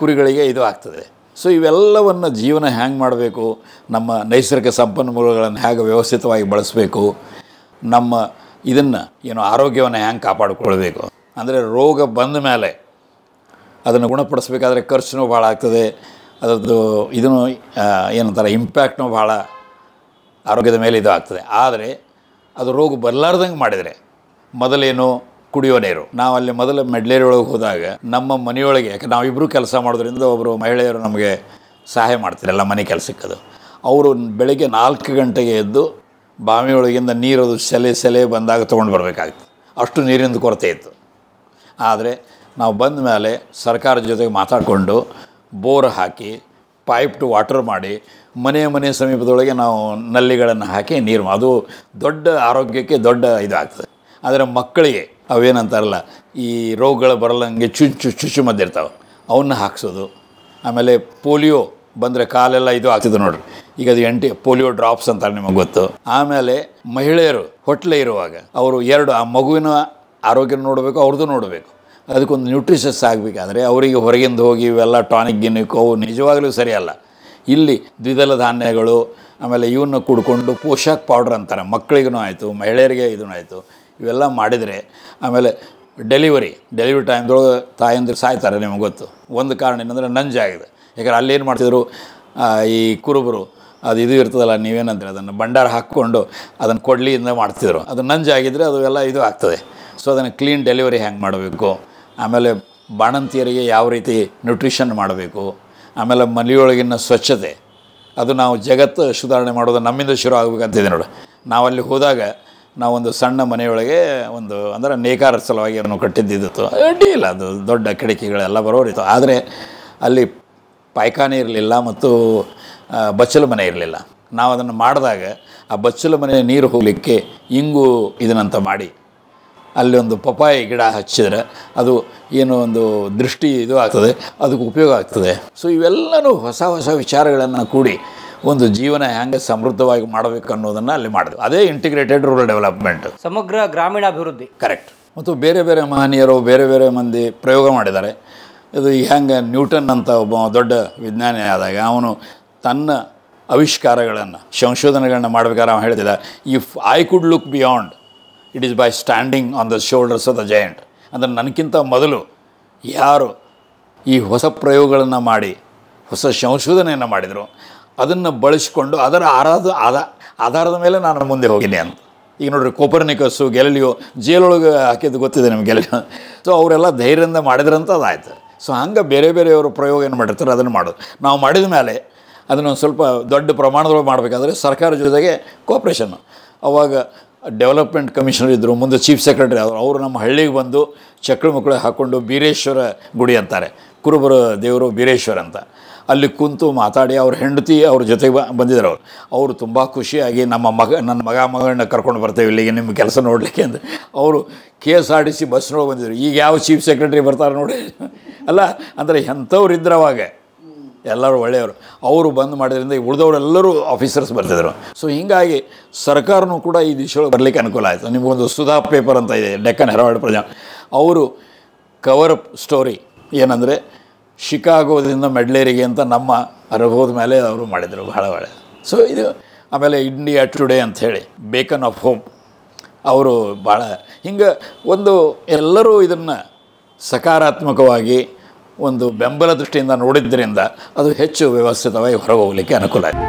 [SPEAKER 1] ಕುರಿಗಳಿಗೆ ಇದು ಆಗ್ತದೆ. ಸೊ ಇವೆಲ್ಲವನ್ನು ಜೀವನ ಹ್ಯಾಂಗೆ ಮಾಡಬೇಕು, ನಮ್ಮ ನೈಸರ್ಗಿಕ ಸಂಪನ್ಮೂಲಗಳನ್ನು ಹೇಗೆ ವ್ಯವಸ್ಥಿತವಾಗಿ ಬಳಸಬೇಕು, ನಮ್ಮ ಇದನ್ನು ಏನು ಆರೋಗ್ಯವನ್ನು ಹ್ಯಾಂಗೆ ಕಾಪಾಡಿಕೊಳ್ಬೇಕು. ಅಂದರೆ ರೋಗ ಬಂದ ಮೇಲೆ ಅದನ್ನು ಗುಣಪಡಿಸ್ಬೇಕಾದ್ರೆ ಖರ್ಚು ಭಾಳ ಆಗ್ತದೆ. ಅದರದ್ದು ಇದನ್ನು ಏನಂತಾರೆ ಇಂಪ್ಯಾಕ್ಟ್ನೂ ಭಾಳ ಆರೋಗ್ಯದ ಮೇಲೆ ಇದು ಆಗ್ತದೆ. ಆದರೆ ಅದು ರೋಗ ಬರಲಾರ್ದಂಗೆ ಮಾಡಿದರೆ ಮೊದಲೇನು ಕುಡಿಯೋ ನೀರು. ನಾವು ಅಲ್ಲಿ ಮೊದಲು ಮೆಡ್ಲೇರಿ ಒಳಗೆ ಹೋದಾಗ ನಮ್ಮ ಮನೆಯೊಳಗೆ, ಯಾಕೆ ನಾವಿಬ್ಬರು ಕೆಲಸ ಮಾಡೋದ್ರಿಂದ ಒಬ್ಬರು ಮಹಿಳೆಯರು ನಮಗೆ ಸಹಾಯ ಮಾಡ್ತಿರಲ್ಲ ಮನೆ ಕೆಲಸಕ್ಕದು. ಅವರು ಬೆಳಗ್ಗೆ 4 ಗಂಟೆಗೆ ಎದ್ದು ಬಾವಿಯೊಳಗಿಂದ ನೀರದು ಸೆಲೆ ಬಂದಾಗ ತೊಗೊಂಡು ಬರಬೇಕಾಗ್ತದೆ. ಅಷ್ಟು ನೀರಿನ ಕೊರತೆ ಇತ್ತು. ಆದರೆ ನಾವು ಬಂದ ಮೇಲೆ ಸರ್ಕಾರದ ಜೊತೆಗೆ ಮಾತಾಡಿಕೊಂಡು ಬೋರ್ ಹಾಕಿ ಪೈಪ್ ಟು ವಾಟರ್ ಮಾಡಿ ಮನೆ ಸಮೀಪದೊಳಗೆ ನಾವು ನಲ್ಲಿಗಳನ್ನು ಹಾಕಿ ನೀರು, ಅದು ದೊಡ್ಡ ಆರೋಗ್ಯಕ್ಕೆ ದೊಡ್ಡ ಇದು ಆಗ್ತದೆ. ಆದರೆ ಮಕ್ಕಳಿಗೆ ಅವೇನಂತಾರಲ್ಲ, ಈ ರೋಗಗಳು ಬರಲ್ಲಂಗೆ ಚುಚ್ಚು ಮದ್ದಿರ್ತಾವೆ, ಅವನ್ನ ಹಾಕ್ಸೋದು. ಆಮೇಲೆ ಪೋಲಿಯೋ ಬಂದರೆ ಕಾಲೆಲ್ಲ ಇದು ಆಗ್ತಿದೆ ನೋಡ್ರಿ. ಈಗ ಅದು ಪೋಲಿಯೋ ಡ್ರಾಪ್ಸ್ ಅಂತಾರೆ, ನಿಮಗೆ ಗೊತ್ತು. ಆಮೇಲೆ ಮಹಿಳೆಯರು ಹೊಟ್ಟಲೆ ಇರುವಾಗ ಅವರು ಆ ಮಗುವಿನ ಆರೋಗ್ಯ ನೋಡಬೇಕು, ಅವ್ರದ್ದು ನೋಡಬೇಕು. ಅದಕ್ಕೊಂದು ನ್ಯೂಟ್ರಿಷಸ್ ಆಗಬೇಕಾದ್ರೆ ಅವರಿಗೆ ಹೊರಗಿಂದ ಹೋಗಿ ಇವೆಲ್ಲ ಟಾನಿಕ್ ಗಿನಿಕ್ ಅವು ನಿಜವಾಗಲೂ ಸರಿಯಲ್ಲ. ಇಲ್ಲಿ ದ್ವಿದಳ ಧಾನ್ಯಗಳು, ಆಮೇಲೆ ಇವನ್ನ ಕುಡ್ಕೊಂಡು ಪೋಷಾಕ್ ಪೌಡ್ರ್ ಅಂತಾರೆ, ಮಕ್ಕಳಿಗೂ ಆಯಿತು ಮಹಿಳೆಯರಿಗೆ ಇದೂ ಆಯಿತು. ಇವೆಲ್ಲ ಮಾಡಿದರೆ ಆಮೇಲೆ ಡೆಲಿವರಿ ಟೈಮ್ದೊಳಗೆ ತಾಯಂದಿರು ಸಾಯ್ತಾರೆ, ನಿಮಗೆ ಗೊತ್ತು. ಒಂದು ಕಾರಣ ಏನಂದರೆ ನಂಜಾಗಿದೆ. ಯಾಕಂದ್ರೆ ಅಲ್ಲೇನು ಮಾಡ್ತಿದ್ರು, ಈ ಕುರುಬರು ಅದು ಇದು ಇರ್ತದಲ್ಲ, ನೀವೇನಂದ್ರೆ ಅದನ್ನು ಭಂಡಾರ ಹಾಕ್ಕೊಂಡು ಅದನ್ನು ಕೊಡ್ಲಿಯಿಂದ ಮಾಡ್ತಿದ್ರು. ಅದು ನಂಜಾಗಿದ್ದರೆ ಅದು ಎಲ್ಲ ಇದು ಆಗ್ತದೆ. ಸೊ ಅದನ್ನು ಕ್ಲೀನ್ ಡೆಲಿವರಿ ಹೆಂಗೆ ಮಾಡಬೇಕು, ಆಮೇಲೆ ಬಾಣಂತಿಯರಿಗೆ ಯಾವ ರೀತಿ ನ್ಯೂಟ್ರಿಷನ್ ಮಾಡಬೇಕು, ಆಮೇಲೆ ಮನೆಯೊಳಗಿನ ಸ್ವಚ್ಛತೆ, ಅದು ನಾವು ಜಗತ್ತು ಸುಧಾರಣೆ ಮಾಡೋದು ನಮ್ಮಿಂದ ಶುರು ಆಗಬೇಕಂತಿದೆ ನೋಡಿ. ನಾವಲ್ಲಿ ಹೋದಾಗ ನಾವೊಂದು ಸಣ್ಣ ಮನೆಯೊಳಗೆ ಒಂದು ಅಂದರೆ ನೇಕಾರ ಸಲುವಾಗಿ ಅದನ್ನು ಕಟ್ಟಿದ್ದಿತ್ತು. ಅಡ್ಡಿ ಇಲ್ಲ, ಅದು ದೊಡ್ಡ ಕಿಟಕಿಗಳೆಲ್ಲ ಬರೋರಿತ್ತು. ಆದರೆ ಅಲ್ಲಿ ಪಾಯ್ಖಾನೆ ಇರಲಿಲ್ಲ ಮತ್ತು ಬಚ್ಚಲು ಮನೆ ಇರಲಿಲ್ಲ. ನಾವು ಅದನ್ನು ಮಾಡಿದಾಗ ಆ ಬಚ್ಚಲು ಮನೆ ನೀರು ಹೋಗಲಿಕ್ಕೆ ಇಂಗು ಇದನ್ನಂತ ಮಾಡಿ ಅಲ್ಲಿ ಒಂದು ಪಪಾಯಿ ಗಿಡ ಹಚ್ಚಿದ್ರೆ ಅದು ಏನೋ ಒಂದು ದೃಷ್ಟಿ ಇದು ಆಗ್ತದೆ, ಅದಕ್ಕೆ ಉಪಯೋಗ ಆಗ್ತದೆ. ಸೊ ಇವೆಲ್ಲನೂ ಹೊಸ ಹೊಸ ವಿಚಾರಗಳನ್ನು ಕೂಡಿ ಒಂದು ಜೀವನ ಹೆಂಗೆ ಸಮೃದ್ಧವಾಗಿ ಮಾಡಬೇಕು ಅನ್ನೋದನ್ನು ಅಲ್ಲಿ ಮಾಡಿದ್ವಿ. ಅದೇ ಇಂಟಿಗ್ರೇಟೆಡ್ ರೂರಲ್ ಡೆವಲಪ್ಮೆಂಟ್,
[SPEAKER 2] ಸಮಗ್ರ ಗ್ರಾಮೀಣಾಭಿವೃದ್ಧಿ.
[SPEAKER 1] ಕರೆಕ್ಟ್. ಮತ್ತು ಬೇರೆ ಬೇರೆ ಮಹನೀಯರು ಬೇರೆ ಬೇರೆ ಮಂದಿ ಪ್ರಯೋಗ ಮಾಡಿದ್ದಾರೆ. ಇದು ಹೆಂಗೆ ನ್ಯೂಟನ್ ಅಂತ ಒಬ್ಬ ದೊಡ್ಡ ವಿಜ್ಞಾನಿ ಆದಾಗ ಅವನು ತನ್ನ ಆವಿಷ್ಕಾರಗಳನ್ನು ಸಂಶೋಧನೆಗಳನ್ನ ಮಾಡಬೇಕಾದ್ರೆ ಅವನು ಹೇಳ್ತಿದ್ದ, if I could look beyond it is by standing on the shoulders of the giant. ಅಂದರೆ ನನಗಿಂತ ಮೊದಲು ಯಾರು ಈ ಹೊಸ ಪ್ರಯೋಗಗಳನ್ನು ಮಾಡಿ ಹೊಸ ಸಂಶೋಧನೆಯನ್ನು ಮಾಡಿದರು ಅದನ್ನು ಬಳಸಿಕೊಂಡು ಅದರ ಆಧಾರದ ಮೇಲೆ ನಾನು ಮುಂದೆ ಹೋಗಿನಿ ಅಂತ. ಈಗ ನೋಡಿರಿ, ಕೋಪರ್ನಿಕಸ್ಸು, ಗ್ಯಾಲಿಲಿಯೋ ಜೇಲೊಳಗೆ ಹಾಕಿದ್ದು ಗೊತ್ತಿದೆ ನಿಮಗೆ, ಗ್ಯಾಲಿಲಿಯೋ. ಸೊ ಅವರೆಲ್ಲ ಧೈರ್ಯದಿಂದ ಮಾಡಿದ್ರಂತ ಅದಾಯ್ತು. ಸೊ ಹಂಗೆ ಬೇರೆ ಬೇರೆಯವರು ಪ್ರಯೋಗ ಏನು ಮಾಡಿರ್ತಾರೆ ಅದನ್ನು ಮಾಡೋದು. ನಾವು ಮಾಡಿದ ಮೇಲೆ ಅದನ್ನು ಸ್ವಲ್ಪ ದೊಡ್ಡ ಪ್ರಮಾಣದೊಳಗೆ ಮಾಡಬೇಕಾದ್ರೆ ಸರ್ಕಾರ ಜೊತೆಗೆ ಕೋಪ್ರೇಷನ್ನು. ಅವಾಗ ಡೆವಲಪ್ಮೆಂಟ್ ಕಮಿಷನರ್ ಇದ್ದರು, ಮುಂದೆ ಚೀಫ್ ಸೆಕ್ರೆಟರಿ ಅವರು ನಮ್ಮ ಹಳ್ಳಿಗೆ ಬಂದು ಚಕ್ರ ಮಕ್ಕಳು ಹಾಕ್ಕೊಂಡು ಬೀರೇಶ್ವರ ಗುಡಿ ಅಂತಾರೆ, ಕುರುಬರ ದೇವರು ಬೀರೇಶ್ವರ ಅಂತ, ಅಲ್ಲಿ ಕುಂತು ಮಾತಾಡಿ ಅವ್ರ ಹೆಂಡತಿ ಅವ್ರ ಜೊತೆಗೆ ಬಂದಿದ್ದಾರೆ. ಅವರು ತುಂಬ ಖುಷಿಯಾಗಿ ನನ್ನ ಮಗಳನ್ನ ಕರ್ಕೊಂಡು ಬರ್ತೇವೆ ಇಲ್ಲಿಗೆ ನಿಮ್ಮ ಕೆಲಸ ನೋಡಲಿಕ್ಕೆ ಅಂತ. ಅವರು KSRTC ಬಸ್ನೊಳಗೆ ಬಂದಿದ್ರು. ಈಗ ಯಾವ ಚೀಫ್ ಸೆಕ್ರೆಟರಿ ಬರ್ತಾರೆ ನೋಡಿ ಅಲ್ಲ, ಅಂದರೆ ಎಂಥವ್ರು ಇದ್ರು ಅವಾಗ, ಎಲ್ಲರೂ ಒಳ್ಳೆಯವರು. ಅವರು ಬಂದು ಮಾಡಿದ್ರಿಂದ ಉಳಿದವರೆಲ್ಲರೂ ಆಫೀಸರ್ಸ್ ಬರ್ತಿದ್ರು. ಸೊ ಹೀಗಾಗಿ ಸರ್ಕಾರನೂ ಕೂಡ ಈ ದಿಶೆಯೊಳಗೆ ಬರಲಿಕ್ಕೆ ಅನುಕೂಲ ಆಯಿತು. ನಿಮಗೊಂದು ಸುಧಾ ಪೇಪರ್ ಅಂತ ಇದೆ, ಡೆಕ್ಕನ್ ಹೆರಾಲ್ಡ್ ಪ್ರಜಾ, ಅವರು ಕವರ್ ಅಪ್ ಸ್ಟೋರಿ ಏನಂದರೆ ಶಿಕಾಗೋದಿಂದ ಮೆಡ್ಲೇರಿಗೆ ಅಂತ ನಮ್ಮ ಅನುಭವದ ಮೇಲೆ ಅವರು ಮಾಡಿದರು, ಭಾಳ ಒಳ್ಳೆ. ಸೊ ಇದು ಆಮೇಲೆ ಇಂಡಿಯಾ ಟುಡೇ ಅಂಥೇಳಿ ಬೇಕನ್ ಆಫ್ ಹೋಪ್ ಅವರು ಭಾಳ ಹಿಂಗೆ ಒಂದು ಎಲ್ಲರೂ ಇದನ್ನು ಸಕಾರಾತ್ಮಕವಾಗಿ ಒಂದು ಬೆಂಬಲ ದೃಷ್ಟಿಯಿಂದ ನೋಡಿದ್ದರಿಂದ ಅದು ಹೆಚ್ಚು ವ್ಯವಸ್ಥಿತವಾಗಿ ಹೊರಗೆ ಹೋಗಲಿಕ್ಕೆ ಅನುಕೂಲ ಆಯಿತು.